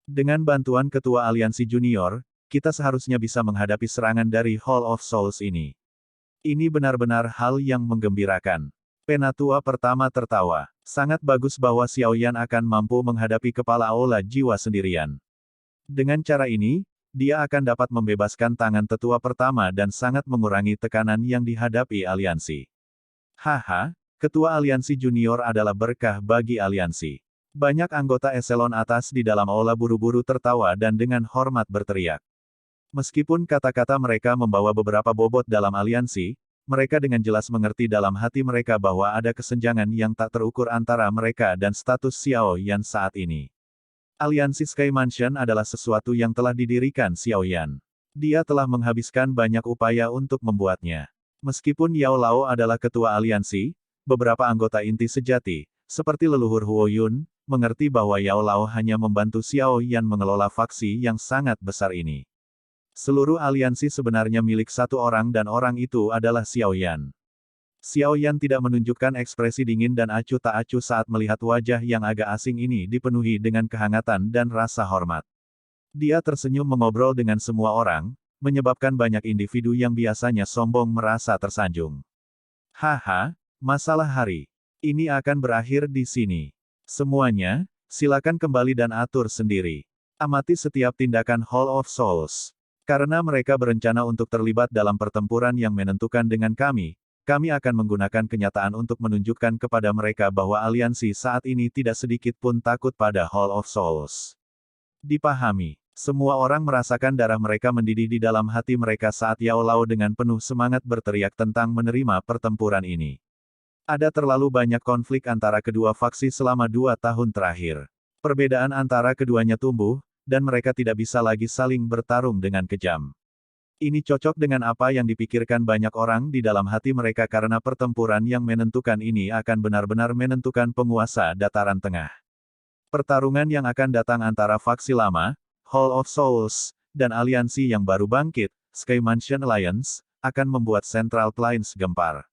Dengan bantuan Ketua Aliansi Junior, kita seharusnya bisa menghadapi serangan dari Hall of Souls ini. Ini benar-benar hal yang menggembirakan. Penatua pertama tertawa. Sangat bagus bahwa Xiao Yan akan mampu menghadapi kepala aula jiwa sendirian. Dengan cara ini, dia akan dapat membebaskan tangan tetua pertama dan sangat mengurangi tekanan yang dihadapi aliansi. Haha, ketua aliansi junior adalah berkah bagi aliansi. Banyak anggota eselon atas di dalam aula buru-buru tertawa dan dengan hormat berteriak. Meskipun kata-kata mereka membawa beberapa bobot dalam aliansi, mereka dengan jelas mengerti dalam hati mereka bahwa ada kesenjangan yang tak terukur antara mereka dan status Xiao Yan saat ini. Aliansi Sky Mansion adalah sesuatu yang telah didirikan Xiao Yan. Dia telah menghabiskan banyak upaya untuk membuatnya. Meskipun Yao Lao adalah ketua aliansi, beberapa anggota inti sejati, seperti leluhur Huo Yun, mengerti bahwa Yao Lao hanya membantu Xiao Yan mengelola faksi yang sangat besar ini. Seluruh aliansi sebenarnya milik satu orang dan orang itu adalah Xiao Yan. Xiao Yan tidak menunjukkan ekspresi dingin dan acuh tak acuh saat melihat wajah yang agak asing ini dipenuhi dengan kehangatan dan rasa hormat. Dia tersenyum mengobrol dengan semua orang, menyebabkan banyak individu yang biasanya sombong merasa tersanjung. Haha, masalah hari ini akan berakhir di sini. Semuanya, silakan kembali dan atur sendiri. Amati setiap tindakan Hall of Souls. Karena mereka berencana untuk terlibat dalam pertempuran yang menentukan dengan kami akan menggunakan kenyataan untuk menunjukkan kepada mereka bahwa aliansi saat ini tidak sedikit pun takut pada Hall of Souls. Dipahami, semua orang merasakan darah mereka mendidih di dalam hati mereka saat Yao Lao dengan penuh semangat berteriak tentang menerima pertempuran ini. Ada terlalu banyak konflik antara kedua faksi selama 2 tahun terakhir. Perbedaan antara keduanya tumbuh, dan mereka tidak bisa lagi saling bertarung dengan kejam. Ini cocok dengan apa yang dipikirkan banyak orang di dalam hati mereka karena pertempuran yang menentukan ini akan benar-benar menentukan penguasa dataran tengah. Pertarungan yang akan datang antara faksi lama, Hall of Souls, dan aliansi yang baru bangkit, Sky Mansion Alliance, akan membuat Central Plains gempar.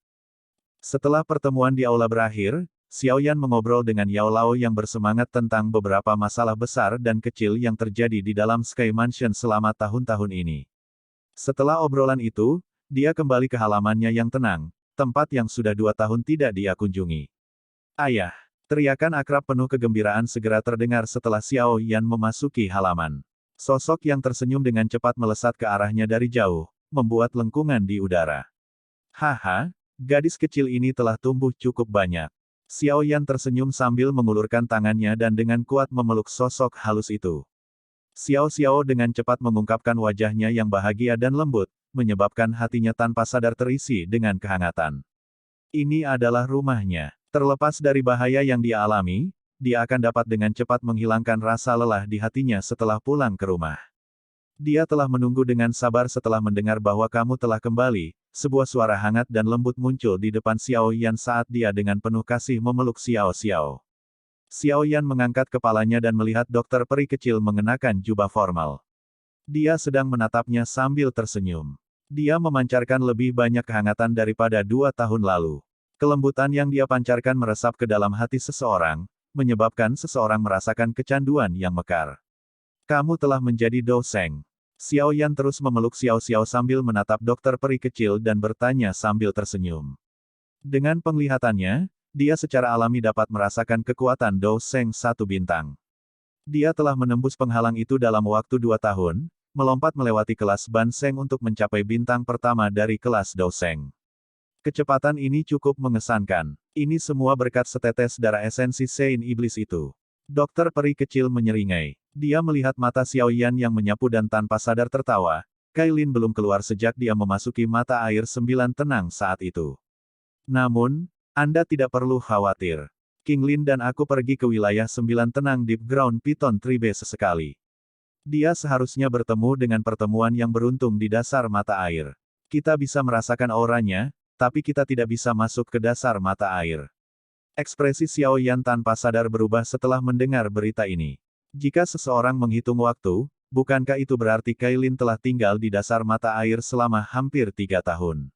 Setelah pertemuan di aula berakhir, Xiao Yan mengobrol dengan Yao Lao yang bersemangat tentang beberapa masalah besar dan kecil yang terjadi di dalam Sky Mansion selama tahun-tahun ini. Setelah obrolan itu, dia kembali ke halamannya yang tenang, tempat yang sudah 2 tahun tidak dia kunjungi. Ayah! Teriakan akrab penuh kegembiraan segera terdengar setelah Xiao Yan memasuki halaman. Sosok yang tersenyum dengan cepat melesat ke arahnya dari jauh, membuat lengkungan di udara. Haha, gadis kecil ini telah tumbuh cukup banyak. Xiao Yan tersenyum sambil mengulurkan tangannya dan dengan kuat memeluk sosok halus itu. Xiao dengan cepat mengungkapkan wajahnya yang bahagia dan lembut, menyebabkan hatinya tanpa sadar terisi dengan kehangatan. Ini adalah rumahnya. Terlepas dari bahaya yang dia alami, dia akan dapat dengan cepat menghilangkan rasa lelah di hatinya setelah pulang ke rumah. Dia telah menunggu dengan sabar setelah mendengar bahwa kamu telah kembali. Sebuah suara hangat dan lembut muncul di depan Xiao Yan saat dia dengan penuh kasih memeluk Xiao. Xiao Yan mengangkat kepalanya dan melihat dokter peri kecil mengenakan jubah formal. Dia sedang menatapnya sambil tersenyum. Dia memancarkan lebih banyak kehangatan daripada 2 tahun lalu. Kelembutan yang dia pancarkan meresap ke dalam hati seseorang, menyebabkan seseorang merasakan kecanduan yang mekar. Kamu telah menjadi Douseng. Xiao Yan terus memeluk Xiao sambil menatap dokter peri kecil dan bertanya sambil tersenyum. Dengan penglihatannya, dia secara alami dapat merasakan kekuatan Douseng 1 bintang. Dia telah menembus penghalang itu dalam waktu 2 tahun, melompat melewati kelas Ban Seng untuk mencapai bintang pertama dari kelas Douseng. Kecepatan ini cukup mengesankan. Ini semua berkat setetes darah esensi Sein Iblis itu. Dokter peri kecil menyeringai. Dia melihat mata Xiao Yan yang menyapu dan tanpa sadar tertawa. Kailin belum keluar sejak dia memasuki mata air 9 tenang saat itu. Namun, Anda tidak perlu khawatir. King Lin dan aku pergi ke wilayah 9 tenang Deep Ground Python Tribe sesekali. Dia seharusnya bertemu dengan pertemuan yang beruntung di dasar mata air. Kita bisa merasakan auranya, tapi kita tidak bisa masuk ke dasar mata air. Ekspresi Xiao Yan tanpa sadar berubah setelah mendengar berita ini. Jika seseorang menghitung waktu, bukankah itu berarti Kailin telah tinggal di dasar mata air selama hampir 3 tahun?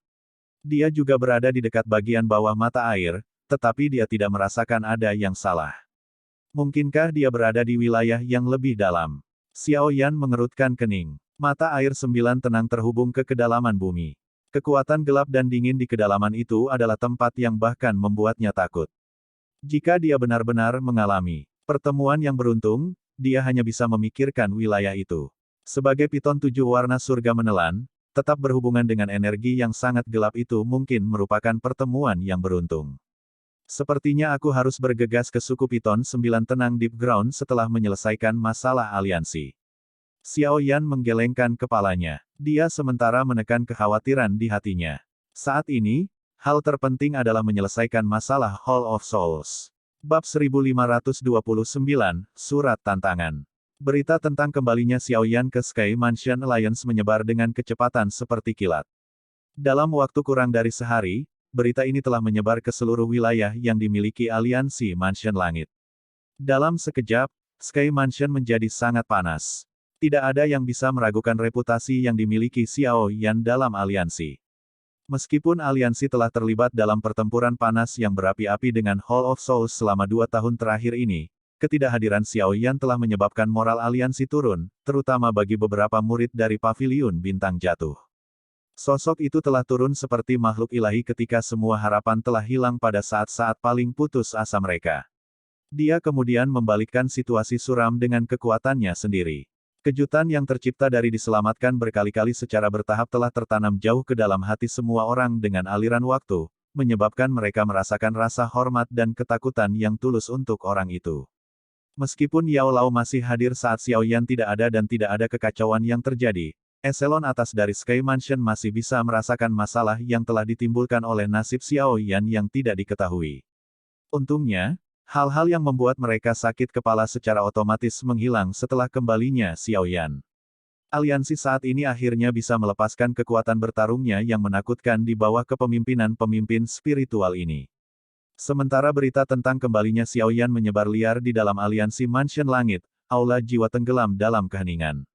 Dia juga berada di dekat bagian bawah mata air, tetapi dia tidak merasakan ada yang salah. Mungkinkah dia berada di wilayah yang lebih dalam? Xiao Yan mengerutkan kening. Mata air 9 tenang terhubung ke kedalaman bumi. Kekuatan gelap dan dingin di kedalaman itu adalah tempat yang bahkan membuatnya takut. Jika dia benar-benar mengalami pertemuan yang beruntung, dia hanya bisa memikirkan wilayah itu. Sebagai piton 7 warna surga menelan, tetap berhubungan dengan energi yang sangat gelap itu mungkin merupakan pertemuan yang beruntung. Sepertinya aku harus bergegas ke suku piton 9 tenang Deep Ground setelah menyelesaikan masalah aliansi. Xiao Yan menggelengkan kepalanya. Dia sementara menekan kekhawatiran di hatinya. Saat ini, hal terpenting adalah menyelesaikan masalah Hall of Souls. Bab 1529, Surat Tantangan. Berita tentang kembalinya Xiao Yan ke Sky Mansion Alliance menyebar dengan kecepatan seperti kilat. Dalam waktu kurang dari sehari, berita ini telah menyebar ke seluruh wilayah yang dimiliki aliansi Mansion Langit. Dalam sekejap, Sky Mansion menjadi sangat panas. Tidak ada yang bisa meragukan reputasi yang dimiliki Xiao Yan dalam aliansi. Meskipun aliansi telah terlibat dalam pertempuran panas yang berapi-api dengan Hall of Souls selama 2 tahun terakhir ini, ketidakhadiran Xiao Yan telah menyebabkan moral aliansi turun, terutama bagi beberapa murid dari Paviliun Bintang Jatuh. Sosok itu telah turun seperti makhluk ilahi ketika semua harapan telah hilang pada saat-saat paling putus asa mereka. Dia kemudian membalikkan situasi suram dengan kekuatannya sendiri. Kejutan yang tercipta dari diselamatkan berkali-kali secara bertahap telah tertanam jauh ke dalam hati semua orang dengan aliran waktu, menyebabkan mereka merasakan rasa hormat dan ketakutan yang tulus untuk orang itu. Meskipun Yao Lao masih hadir saat Xiao Yan tidak ada dan tidak ada kekacauan yang terjadi, eselon atas dari Sky Mansion masih bisa merasakan masalah yang telah ditimbulkan oleh nasib Xiao Yan yang tidak diketahui. Untungnya, hal-hal yang membuat mereka sakit kepala secara otomatis menghilang setelah kembalinya Xiao Yan. Aliansi saat ini akhirnya bisa melepaskan kekuatan bertarungnya yang menakutkan di bawah kepemimpinan pemimpin spiritual ini. Sementara berita tentang kembalinya Xiao Yan menyebar liar di dalam aliansi Mansion Langit, aula jiwa tenggelam dalam keheningan.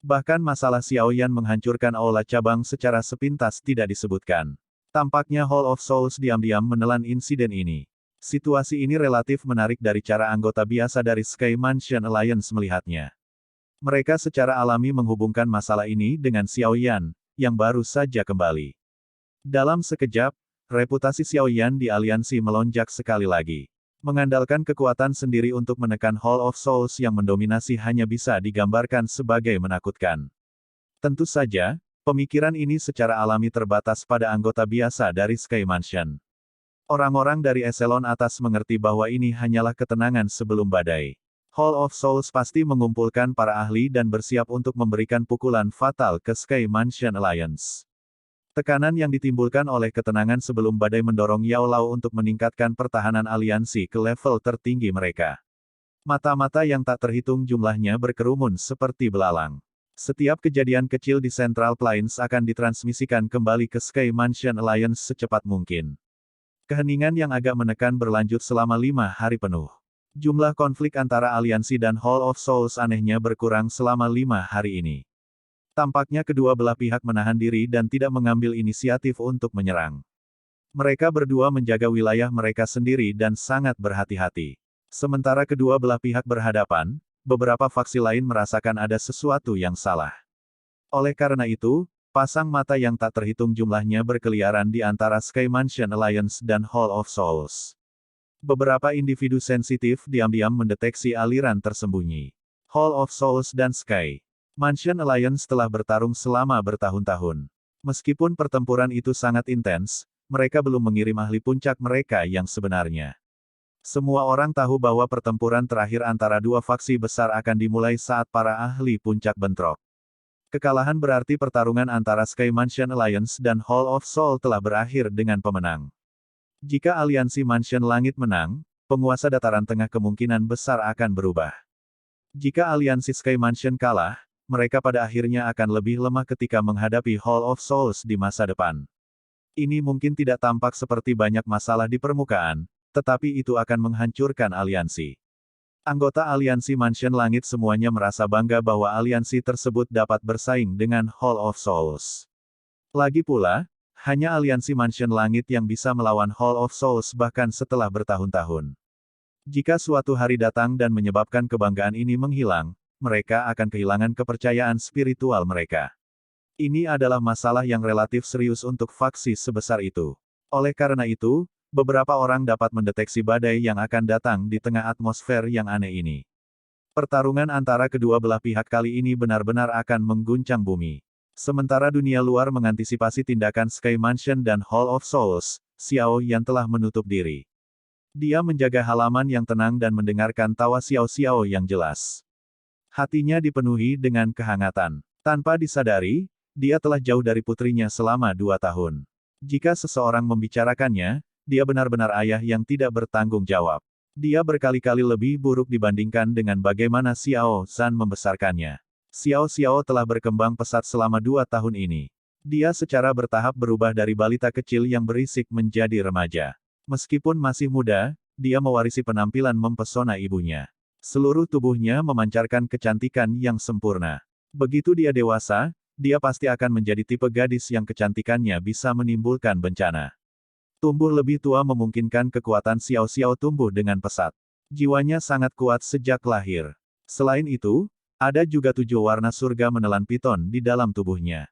Bahkan masalah Xiao Yan menghancurkan aula cabang secara sepintas tidak disebutkan. Tampaknya Hall of Souls diam-diam menelan insiden ini. Situasi ini relatif menarik dari cara anggota biasa dari Sky Mansion Alliance melihatnya. Mereka secara alami menghubungkan masalah ini dengan Xiao Yan, yang baru saja kembali. Dalam sekejap, reputasi Xiao Yan di aliansi melonjak sekali lagi. Mengandalkan kekuatan sendiri untuk menekan Hall of Souls yang mendominasi hanya bisa digambarkan sebagai menakutkan. Tentu saja, pemikiran ini secara alami terbatas pada anggota biasa dari Sky Mansion. Orang-orang dari eselon atas mengerti bahwa ini hanyalah ketenangan sebelum badai. Hall of Souls pasti mengumpulkan para ahli dan bersiap untuk memberikan pukulan fatal ke Sky Mansion Alliance. Tekanan yang ditimbulkan oleh ketenangan sebelum badai mendorong Yao Lao untuk meningkatkan pertahanan aliansi ke level tertinggi mereka. Mata-mata yang tak terhitung jumlahnya berkerumun seperti belalang. Setiap kejadian kecil di Central Plains akan ditransmisikan kembali ke Sky Mansion Alliance secepat mungkin. Keheningan yang agak menekan berlanjut selama 5 hari penuh. Jumlah konflik antara aliansi dan Hall of Souls anehnya berkurang selama 5 hari ini. Tampaknya kedua belah pihak menahan diri dan tidak mengambil inisiatif untuk menyerang. Mereka berdua menjaga wilayah mereka sendiri dan sangat berhati-hati. Sementara kedua belah pihak berhadapan, beberapa faksi lain merasakan ada sesuatu yang salah. Oleh karena itu, pasang mata yang tak terhitung jumlahnya berkeliaran di antara Sky Mansion Alliance dan Hall of Souls. Beberapa individu sensitif diam-diam mendeteksi aliran tersembunyi. Hall of Souls dan Sky Mansion Alliance telah bertarung selama bertahun-tahun. Meskipun pertempuran itu sangat intens, mereka belum mengirim ahli puncak mereka yang sebenarnya. Semua orang tahu bahwa pertempuran terakhir antara dua faksi besar akan dimulai saat para ahli puncak bentrok. Kekalahan berarti pertarungan antara Sky Mansion Alliance dan Hall of Soul telah berakhir dengan pemenang. Jika aliansi Mansion Langit menang, penguasa dataran tengah kemungkinan besar akan berubah. Jika aliansi Sky Mansion kalah, mereka pada akhirnya akan lebih lemah ketika menghadapi Hall of Souls di masa depan. Ini mungkin tidak tampak seperti banyak masalah di permukaan, tetapi itu akan menghancurkan aliansi. Anggota aliansi Mansion Langit semuanya merasa bangga bahwa aliansi tersebut dapat bersaing dengan Hall of Souls. Lagi pula, hanya aliansi Mansion Langit yang bisa melawan Hall of Souls bahkan setelah bertahun-tahun. Jika suatu hari datang dan menyebabkan kebanggaan ini menghilang, mereka akan kehilangan kepercayaan spiritual mereka. Ini adalah masalah yang relatif serius untuk faksi sebesar itu. Oleh karena itu, beberapa orang dapat mendeteksi badai yang akan datang di tengah atmosfer yang aneh ini. Pertarungan antara kedua belah pihak kali ini benar-benar akan mengguncang bumi. Sementara dunia luar mengantisipasi tindakan Sky Mansion dan Hall of Souls, Xiao Yan telah menutup diri. Dia menjaga halaman yang tenang dan mendengarkan tawa Xiao Xiao yang jelas. Hatinya dipenuhi dengan kehangatan. Tanpa disadari, dia telah jauh dari putrinya selama 2 tahun. Jika seseorang membicarakannya, dia benar-benar ayah yang tidak bertanggung jawab. Dia berkali-kali lebih buruk dibandingkan dengan bagaimana Xiao Zhan membesarkannya. Xiao Xiao telah berkembang pesat selama 2 tahun ini. Dia secara bertahap berubah dari balita kecil yang berisik menjadi remaja. Meskipun masih muda, dia mewarisi penampilan mempesona ibunya. Seluruh tubuhnya memancarkan kecantikan yang sempurna. Begitu dia dewasa, dia pasti akan menjadi tipe gadis yang kecantikannya bisa menimbulkan bencana. Tumbuh lebih tua memungkinkan kekuatan Xiao Xiao tumbuh dengan pesat. Jiwanya sangat kuat sejak lahir. Selain itu, ada juga 7 warna surga menelan piton di dalam tubuhnya.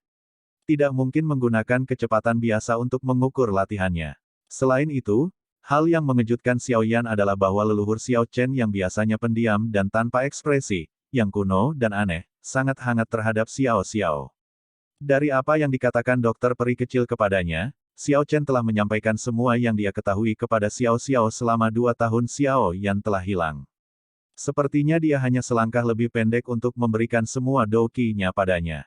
Tidak mungkin menggunakan kecepatan biasa untuk mengukur latihannya. Selain itu, hal yang mengejutkan Xiao Yan adalah bahwa leluhur Xiao Chen yang biasanya pendiam dan tanpa ekspresi, yang kuno dan aneh, sangat hangat terhadap Xiao Xiao. Dari apa yang dikatakan dokter peri kecil kepadanya, Xiao Chen telah menyampaikan semua yang dia ketahui kepada Xiao Xiao selama 2 tahun Xiao Yan telah hilang. Sepertinya dia hanya selangkah lebih pendek untuk memberikan semua douki-nya padanya.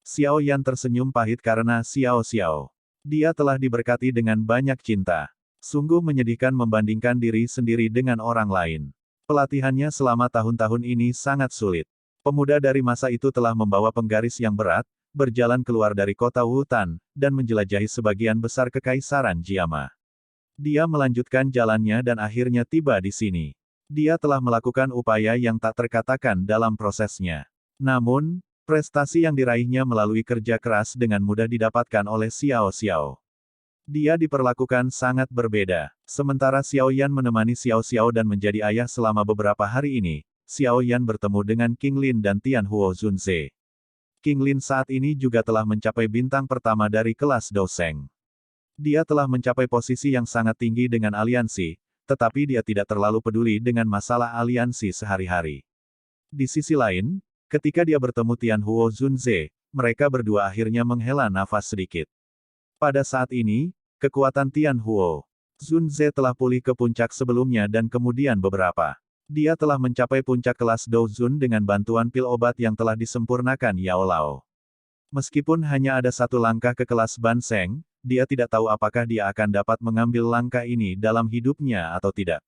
Xiao Yan tersenyum pahit karena Xiao Xiao. Dia telah diberkati dengan banyak cinta. Sungguh menyedihkan membandingkan diri sendiri dengan orang lain. Pelatihannya selama tahun-tahun ini sangat sulit. Pemuda dari masa itu telah membawa penggaris yang berat, berjalan keluar dari kota Wutan, dan menjelajahi sebagian besar kekaisaran Jiama. Dia melanjutkan jalannya dan akhirnya tiba di sini. Dia telah melakukan upaya yang tak terkatakan dalam prosesnya. Namun, prestasi yang diraihnya melalui kerja keras dengan mudah didapatkan oleh Xiao Xiao. Dia diperlakukan sangat berbeda. Sementara Xiao Yan menemani Xiao Xiao dan menjadi ayah selama beberapa hari ini, Xiao Yan bertemu dengan King Lin dan Tian Huo Zunze. King Lin saat ini juga telah mencapai bintang pertama dari kelas Douseng. Dia telah mencapai posisi yang sangat tinggi dengan aliansi, tetapi dia tidak terlalu peduli dengan masalah aliansi sehari-hari. Di sisi lain, ketika dia bertemu Tian Huo Zunze, mereka berdua akhirnya menghela nafas sedikit. Pada saat ini, kekuatan Tian Huo Zunze telah pulih ke puncak sebelumnya dan kemudian beberapa. Dia telah mencapai puncak kelas Douzun dengan bantuan pil obat yang telah disempurnakan Yao Lao. Meskipun hanya ada 1 langkah ke kelas Banseng, dia tidak tahu apakah dia akan dapat mengambil langkah ini dalam hidupnya atau tidak.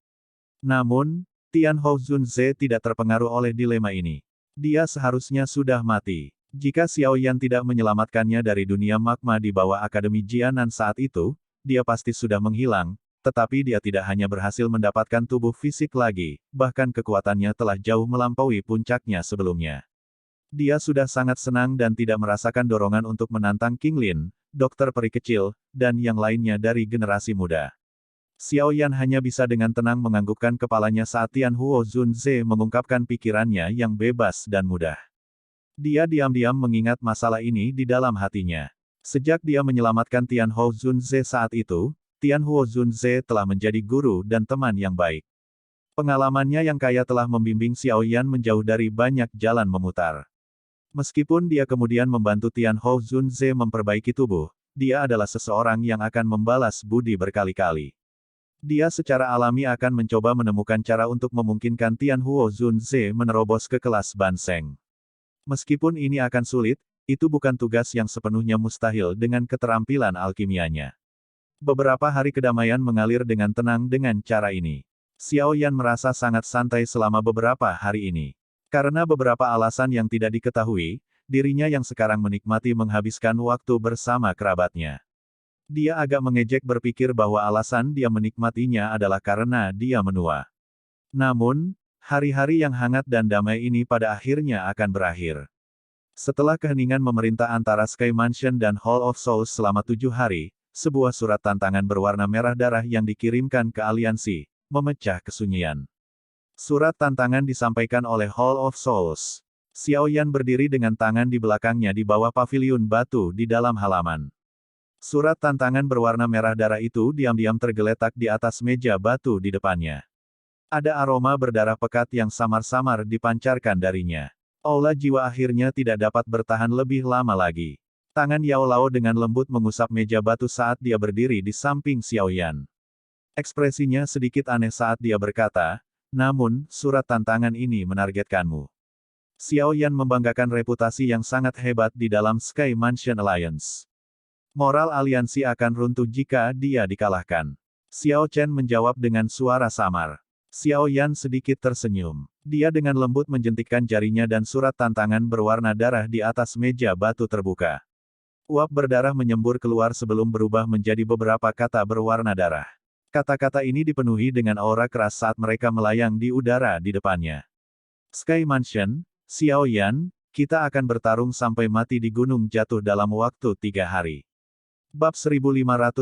Namun, Tian Hou Zunze tidak terpengaruh oleh dilema ini. Dia seharusnya sudah mati. Jika Xiao Yan tidak menyelamatkannya dari dunia magma di bawah Akademi Jianan saat itu, dia pasti sudah menghilang. Tetapi dia tidak hanya berhasil mendapatkan tubuh fisik lagi, bahkan kekuatannya telah jauh melampaui puncaknya sebelumnya. Dia sudah sangat senang dan tidak merasakan dorongan untuk menantang King Lin, dokter peri kecil, dan yang lainnya dari generasi muda. Xiao Yan hanya bisa dengan tenang menganggukkan kepalanya saat Tian Huo Zunze mengungkapkan pikirannya yang bebas dan mudah. Dia diam-diam mengingat masalah ini di dalam hatinya. Sejak dia menyelamatkan Tian Huo Zunze saat itu, Tian Huo Zunze telah menjadi guru dan teman yang baik. Pengalamannya yang kaya telah membimbing Xiao Yan menjauh dari banyak jalan memutar. Meskipun dia kemudian membantu Tian Huo Zunze memperbaiki tubuh, dia adalah seseorang yang akan membalas budi berkali-kali. Dia secara alami akan mencoba menemukan cara untuk memungkinkan Tian Huo Zunze menerobos ke kelas Banseng. Meskipun ini akan sulit, itu bukan tugas yang sepenuhnya mustahil dengan keterampilan alkimianya. Beberapa hari kedamaian mengalir dengan tenang dengan cara ini. Xiao Yan merasa sangat santai selama beberapa hari ini. Karena beberapa alasan yang tidak diketahui, dirinya yang sekarang menikmati menghabiskan waktu bersama kerabatnya. Dia agak mengejek berpikir bahwa alasan dia menikmatinya adalah karena dia menua. Namun, hari-hari yang hangat dan damai ini pada akhirnya akan berakhir. Setelah keheningan memerintah antara Sky Mansion dan Hall of Souls selama 7 hari, sebuah surat tantangan berwarna merah darah yang dikirimkan ke aliansi, memecah kesunyian. Surat tantangan disampaikan oleh Hall of Souls. Xiao Yan berdiri dengan tangan di belakangnya di bawah paviliun batu di dalam halaman. Surat tantangan berwarna merah darah itu diam-diam tergeletak di atas meja batu di depannya. Ada aroma berdarah pekat yang samar-samar dipancarkan darinya. Aula jiwa akhirnya tidak dapat bertahan lebih lama lagi. Tangan Yao Lao dengan lembut mengusap meja batu saat dia berdiri di samping Xiao Yan. Ekspresinya sedikit aneh saat dia berkata, namun, surat tantangan ini menargetkanmu. Xiao Yan membanggakan reputasi yang sangat hebat di dalam Sky Mansion Alliance. Moral aliansi akan runtuh jika dia dikalahkan. Xiao Chen menjawab dengan suara samar. Xiao Yan sedikit tersenyum. Dia dengan lembut menjentikkan jarinya dan surat tantangan berwarna darah di atas meja batu terbuka. Uap berdarah menyembur keluar sebelum berubah menjadi beberapa kata berwarna darah. Kata-kata ini dipenuhi dengan aura keras saat mereka melayang di udara di depannya. Sky Mansion, Xiao Yan, kita akan bertarung sampai mati di Gunung Jatuh dalam waktu 3 hari. Bab 1530,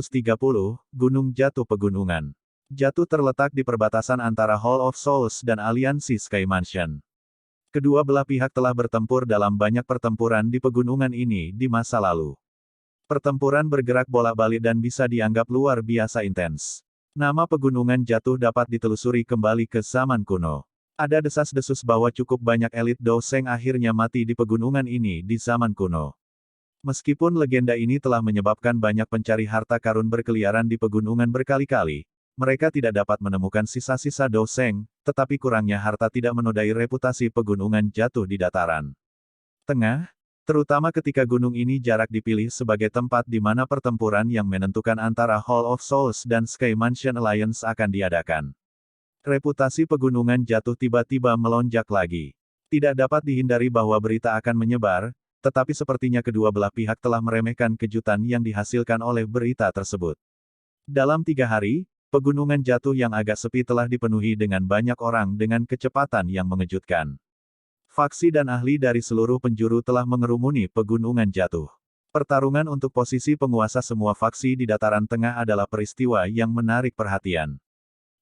Gunung Jatuh Pegunungan. Jatuh terletak di perbatasan antara Hall of Souls dan aliansi Sky Mansion. Kedua belah pihak telah bertempur dalam banyak pertempuran di pegunungan ini di masa lalu. Pertempuran bergerak bolak-balik dan bisa dianggap luar biasa intens. Nama pegunungan Jatuh dapat ditelusuri kembali ke zaman kuno. Ada desas-desus bahwa cukup banyak elit Douseng akhirnya mati di pegunungan ini di zaman kuno. Meskipun legenda ini telah menyebabkan banyak pencari harta karun berkeliaran di pegunungan berkali-kali, mereka tidak dapat menemukan sisa-sisa Douseng, tetapi kurangnya harta tidak menodai reputasi pegunungan Jatuh di dataran tengah, terutama ketika gunung ini jarak dipilih sebagai tempat di mana pertempuran yang menentukan antara Hall of Souls dan Sky Mansion Alliance akan diadakan. Reputasi pegunungan Jatuh tiba-tiba melonjak lagi. Tidak dapat dihindari bahwa berita akan menyebar, tetapi sepertinya kedua belah pihak telah meremehkan kejutan yang dihasilkan oleh berita tersebut. Dalam 3 hari, Pegunungan Jatuh yang agak sepi telah dipenuhi dengan banyak orang dengan kecepatan yang mengejutkan. Faksi dan ahli dari seluruh penjuru telah mengerumuni Pegunungan Jatuh. Pertarungan untuk posisi penguasa semua faksi di dataran tengah adalah peristiwa yang menarik perhatian.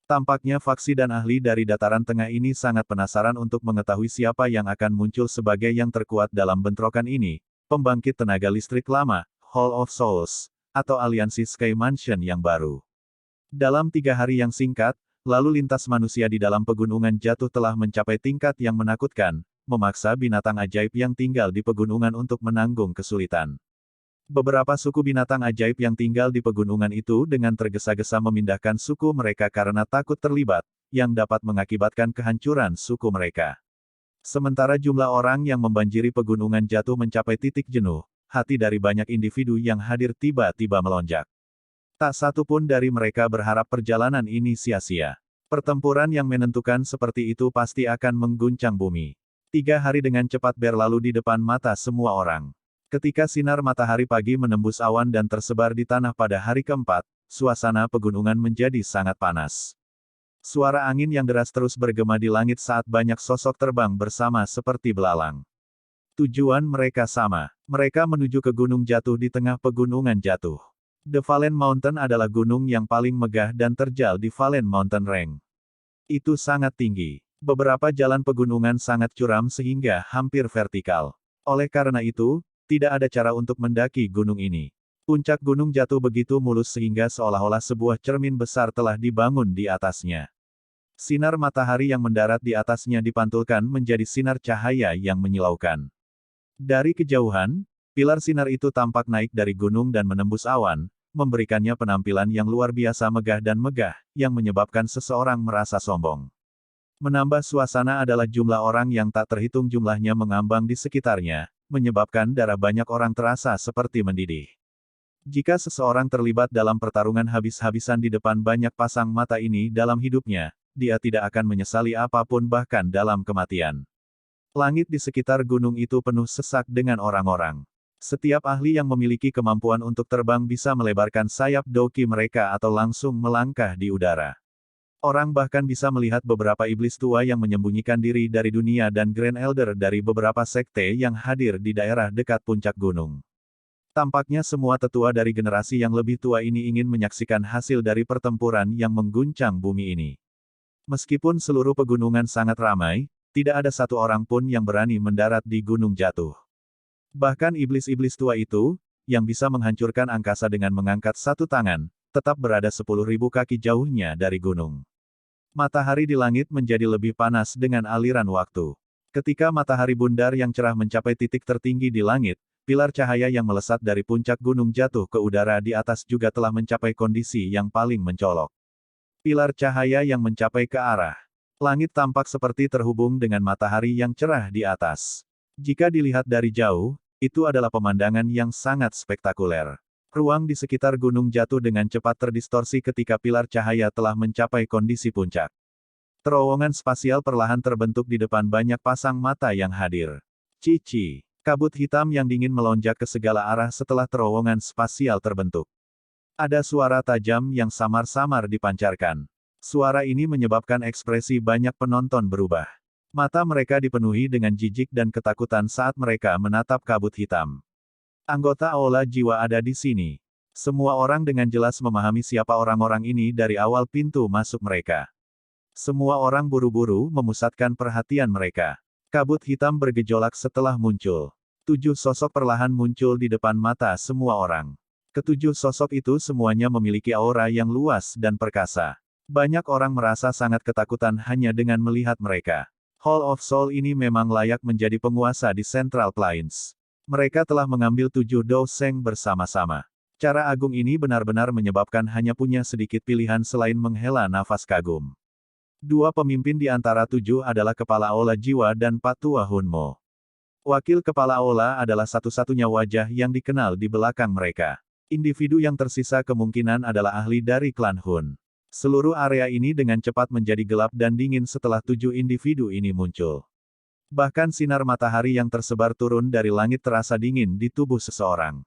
Tampaknya faksi dan ahli dari dataran tengah ini sangat penasaran untuk mengetahui siapa yang akan muncul sebagai yang terkuat dalam bentrokan ini, pembangkit tenaga listrik lama, Hall of Souls, atau aliansi Sky Mansion yang baru. Dalam 3 hari yang singkat, lalu lintas manusia di dalam Pegunungan Jatuh telah mencapai tingkat yang menakutkan, memaksa binatang ajaib yang tinggal di pegunungan untuk menanggung kesulitan. Beberapa suku binatang ajaib yang tinggal di pegunungan itu dengan tergesa-gesa memindahkan suku mereka karena takut terlibat, yang dapat mengakibatkan kehancuran suku mereka. Sementara jumlah orang yang membanjiri Pegunungan Jatuh mencapai titik jenuh, hati dari banyak individu yang hadir tiba-tiba melonjak. Tak satu pun dari mereka berharap perjalanan ini sia-sia. Pertempuran yang menentukan seperti itu pasti akan mengguncang bumi. 3 hari dengan cepat berlalu di depan mata semua orang. Ketika sinar matahari pagi menembus awan dan tersebar di tanah pada hari keempat, suasana pegunungan menjadi sangat panas. Suara angin yang deras terus bergema di langit saat banyak sosok terbang bersama seperti belalang. Tujuan mereka sama. Mereka menuju ke Gunung Jatuh di tengah Pegunungan Jatuh. The Fallen Mountain adalah gunung yang paling megah dan terjal di Fallen Mountain Range. Itu sangat tinggi. Beberapa jalan pegunungan sangat curam sehingga hampir vertikal. Oleh karena itu, tidak ada cara untuk mendaki gunung ini. Puncak Gunung Jatuh begitu mulus sehingga seolah-olah sebuah cermin besar telah dibangun di atasnya. Sinar matahari yang mendarat di atasnya dipantulkan menjadi sinar cahaya yang menyilaukan. Dari kejauhan, pilar sinar itu tampak naik dari gunung dan menembus awan, memberikannya penampilan yang luar biasa megah, yang menyebabkan seseorang merasa sombong. Menambah suasana adalah jumlah orang yang tak terhitung jumlahnya mengambang di sekitarnya, menyebabkan darah banyak orang terasa seperti mendidih. Jika seseorang terlibat dalam pertarungan habis-habisan di depan banyak pasang mata ini dalam hidupnya, dia tidak akan menyesali apapun bahkan dalam kematian. Langit di sekitar gunung itu penuh sesak dengan orang-orang. Setiap ahli yang memiliki kemampuan untuk terbang bisa melebarkan sayap doki mereka atau langsung melangkah di udara. Orang bahkan bisa melihat beberapa iblis tua yang menyembunyikan diri dari dunia dan Grand Elder dari beberapa sekte yang hadir di daerah dekat puncak gunung. Tampaknya semua tetua dari generasi yang lebih tua ini ingin menyaksikan hasil dari pertempuran yang mengguncang bumi ini. Meskipun seluruh pegunungan sangat ramai, tidak ada satu orang pun yang berani mendarat di Gunung Jatuh. Bahkan iblis-iblis tua itu, yang bisa menghancurkan angkasa dengan mengangkat satu tangan, tetap berada 10.000 kaki jauhnya dari gunung. Matahari di langit menjadi lebih panas dengan aliran waktu. Ketika matahari bundar yang cerah mencapai titik tertinggi di langit, pilar cahaya yang melesat dari puncak gunung jatuh ke udara di atas juga telah mencapai kondisi yang paling mencolok. Pilar cahaya yang mencapai ke arah langit tampak seperti terhubung dengan matahari yang cerah di atas. Jika dilihat dari jauh, itu adalah pemandangan yang sangat spektakuler. Ruang di sekitar gunung jatuh dengan cepat terdistorsi ketika pilar cahaya telah mencapai kondisi puncak. Terowongan spasial perlahan terbentuk di depan banyak pasang mata yang hadir. Cici. Kabut hitam yang dingin melonjak ke segala arah setelah terowongan spasial terbentuk. Ada suara tajam yang samar-samar dipancarkan. Suara ini menyebabkan ekspresi banyak penonton berubah. Mata mereka dipenuhi dengan jijik dan ketakutan saat mereka menatap kabut hitam. Anggota Aula Jiwa ada di sini. Semua orang dengan jelas memahami siapa orang-orang ini dari awal pintu masuk mereka. Semua orang buru-buru memusatkan perhatian mereka. Kabut hitam bergejolak setelah muncul. 7 sosok perlahan muncul di depan mata semua orang. Ketujuh sosok itu semuanya memiliki aura yang luas dan perkasa. Banyak orang merasa sangat ketakutan hanya dengan melihat mereka. Hall of Soul ini memang layak menjadi penguasa di Central Plains. Mereka telah mengambil 7 doseng bersama-sama. Cara agung ini benar-benar menyebabkan hanya punya sedikit pilihan selain menghela nafas kagum. 2 pemimpin di antara 7 adalah Kepala Aula Jiwa dan Patua Hunmo. Wakil Kepala Aula adalah satu-satunya wajah yang dikenal di belakang mereka. Individu yang tersisa kemungkinan adalah ahli dari klan Hun. Seluruh area ini dengan cepat menjadi gelap dan dingin setelah 7 individu ini muncul. Bahkan sinar matahari yang tersebar turun dari langit terasa dingin di tubuh seseorang.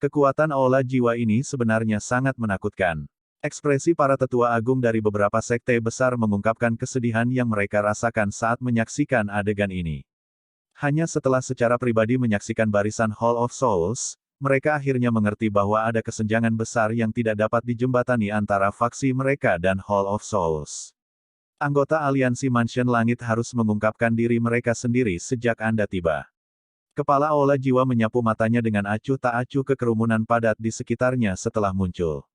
Kekuatan aula jiwa ini sebenarnya sangat menakutkan. Ekspresi para tetua agung dari beberapa sekte besar mengungkapkan kesedihan yang mereka rasakan saat menyaksikan adegan ini. Hanya setelah secara pribadi menyaksikan barisan Hall of Souls, mereka akhirnya mengerti bahwa ada kesenjangan besar yang tidak dapat dijembatani antara faksi mereka dan Hall of Souls. Anggota aliansi Mansion Langit harus mengungkapkan diri mereka sendiri sejak Anda tiba. Kepala Aula Jiwa menyapu matanya dengan acuh tak acuh ke kerumunan padat di sekitarnya setelah muncul.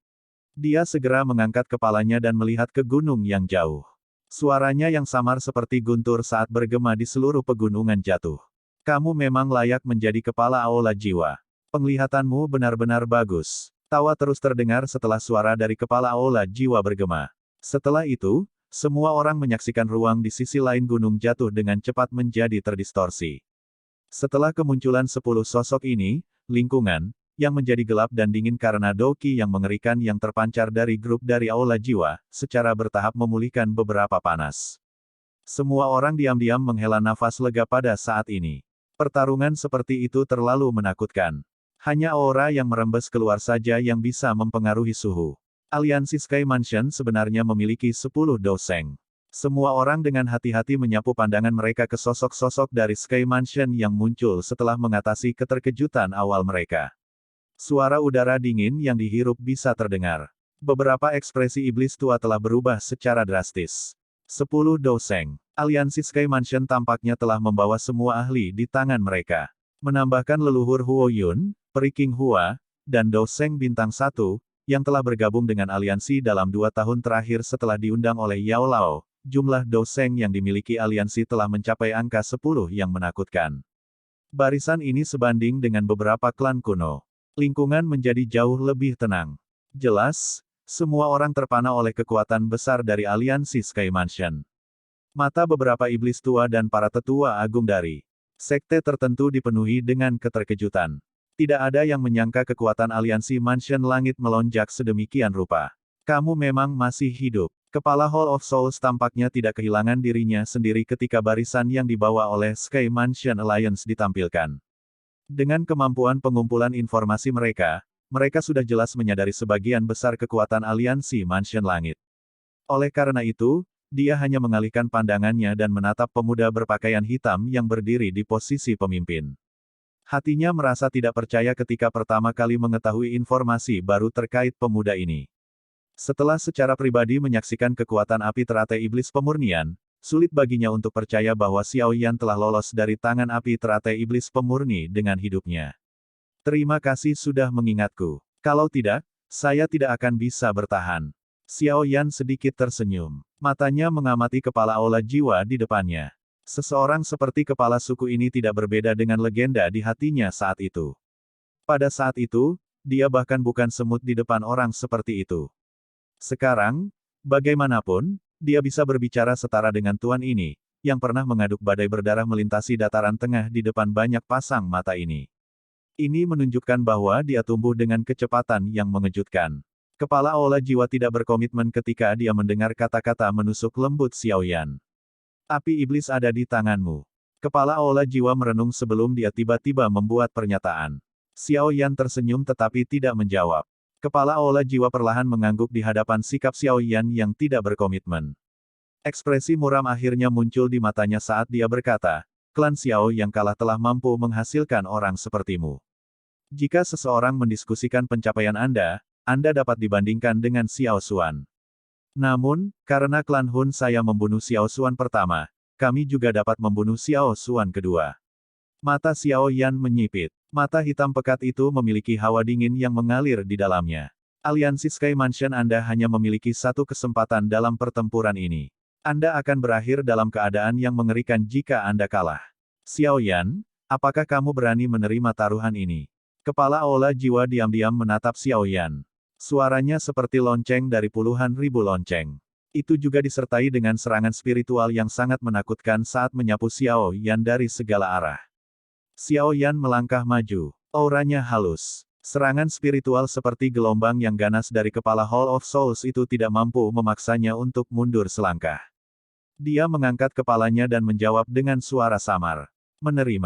Dia segera mengangkat kepalanya dan melihat ke gunung yang jauh. Suaranya yang samar seperti guntur saat bergema di seluruh pegunungan jatuh. Kamu memang layak menjadi Kepala Aula Jiwa. Penglihatanmu benar-benar bagus. Tawa terus terdengar setelah suara dari Kepala Aula Jiwa bergema. Setelah itu, semua orang menyaksikan ruang di sisi lain gunung jatuh dengan cepat menjadi terdistorsi. Setelah kemunculan 10 sosok ini, lingkungan, yang menjadi gelap dan dingin karena doki yang mengerikan yang terpancar dari grup dari Aula Jiwa, secara bertahap memulihkan beberapa panas. Semua orang diam-diam menghela nafas lega pada saat ini. Pertarungan seperti itu terlalu menakutkan. Hanya aura yang merembes keluar saja yang bisa mempengaruhi suhu. Aliansi Sky Mansion sebenarnya memiliki 10 doseng. Semua orang dengan hati-hati menyapu pandangan mereka ke sosok-sosok dari Sky Mansion yang muncul setelah mengatasi keterkejutan awal mereka. Suara udara dingin yang dihirup bisa terdengar. Beberapa ekspresi iblis tua telah berubah secara drastis. 10 doseng. Aliansi Sky Mansion tampaknya telah membawa semua ahli di tangan mereka. Menambahkan leluhur Huo Yun, Peri King Hua, dan doseng bintang 1, yang telah bergabung dengan aliansi dalam 2 tahun terakhir setelah diundang oleh Yao Lao, jumlah doseng yang dimiliki aliansi telah mencapai angka 10 yang menakutkan. Barisan ini sebanding dengan beberapa klan kuno. Lingkungan menjadi jauh lebih tenang. Jelas, semua orang terpana oleh kekuatan besar dari aliansi Sky Mansion. Mata beberapa iblis tua dan para tetua agung dari sekte tertentu dipenuhi dengan keterkejutan. Tidak ada yang menyangka kekuatan aliansi Mansion Langit melonjak sedemikian rupa. Kamu memang masih hidup. Kepala Hall of Souls tampaknya tidak kehilangan dirinya sendiri ketika barisan yang dibawa oleh Sky Mansion Alliance ditampilkan. Dengan kemampuan pengumpulan informasi mereka, mereka sudah jelas menyadari sebagian besar kekuatan aliansi Mansion Langit. Oleh karena itu, dia hanya mengalihkan pandangannya dan menatap pemuda berpakaian hitam yang berdiri di posisi pemimpin. Hatinya merasa tidak percaya ketika pertama kali mengetahui informasi baru terkait pemuda ini. Setelah secara pribadi menyaksikan kekuatan api teratai iblis pemurnian, sulit baginya untuk percaya bahwa Xiao Yan telah lolos dari tangan api teratai iblis pemurni dengan hidupnya. Terima kasih sudah mengingatku. Kalau tidak, saya tidak akan bisa bertahan. Xiao Yan sedikit tersenyum. Matanya mengamati kepala aula jiwa di depannya. Seseorang seperti kepala suku ini tidak berbeda dengan legenda di hatinya saat itu. Pada saat itu, dia bahkan bukan semut di depan orang seperti itu. Sekarang, bagaimanapun, dia bisa berbicara setara dengan tuan ini, yang pernah mengaduk badai berdarah melintasi dataran tengah di depan banyak pasang mata ini. Ini menunjukkan bahwa dia tumbuh dengan kecepatan yang mengejutkan. Kepala aula jiwa tidak berkomitmen ketika dia mendengar kata-kata menusuk lembut Xiao Yan. Api iblis ada di tanganmu. Kepala aula jiwa merenung sebelum dia tiba-tiba membuat pernyataan. Xiao Yan tersenyum tetapi tidak menjawab. Kepala aula jiwa perlahan mengangguk di hadapan sikap Xiao Yan yang tidak berkomitmen. Ekspresi muram akhirnya muncul di matanya saat dia berkata, klan Xiao yang kalah telah mampu menghasilkan orang sepertimu. Jika seseorang mendiskusikan pencapaian Anda dapat dibandingkan dengan Xiao Xuan. Namun, karena klan Hun saya membunuh Xiao Xuan pertama, kami juga dapat membunuh Xiao Xuan kedua. Mata Xiao Yan menyipit. Mata hitam pekat itu memiliki hawa dingin yang mengalir di dalamnya. Aliansi Sky Mansion Anda hanya memiliki satu kesempatan dalam pertempuran ini. Anda akan berakhir dalam keadaan yang mengerikan jika Anda kalah. Xiao Yan, apakah kamu berani menerima taruhan ini? Kepala aula jiwa diam-diam menatap Xiao Yan. Suaranya seperti lonceng dari puluhan ribu lonceng. Itu juga disertai dengan serangan spiritual yang sangat menakutkan saat menyapu Xiao Yan dari segala arah. Xiao Yan melangkah maju. Auranya halus. Serangan spiritual seperti gelombang yang ganas dari kepala Hall of Souls itu tidak mampu memaksanya untuk mundur selangkah. Dia mengangkat kepalanya dan menjawab dengan suara samar. Menerima.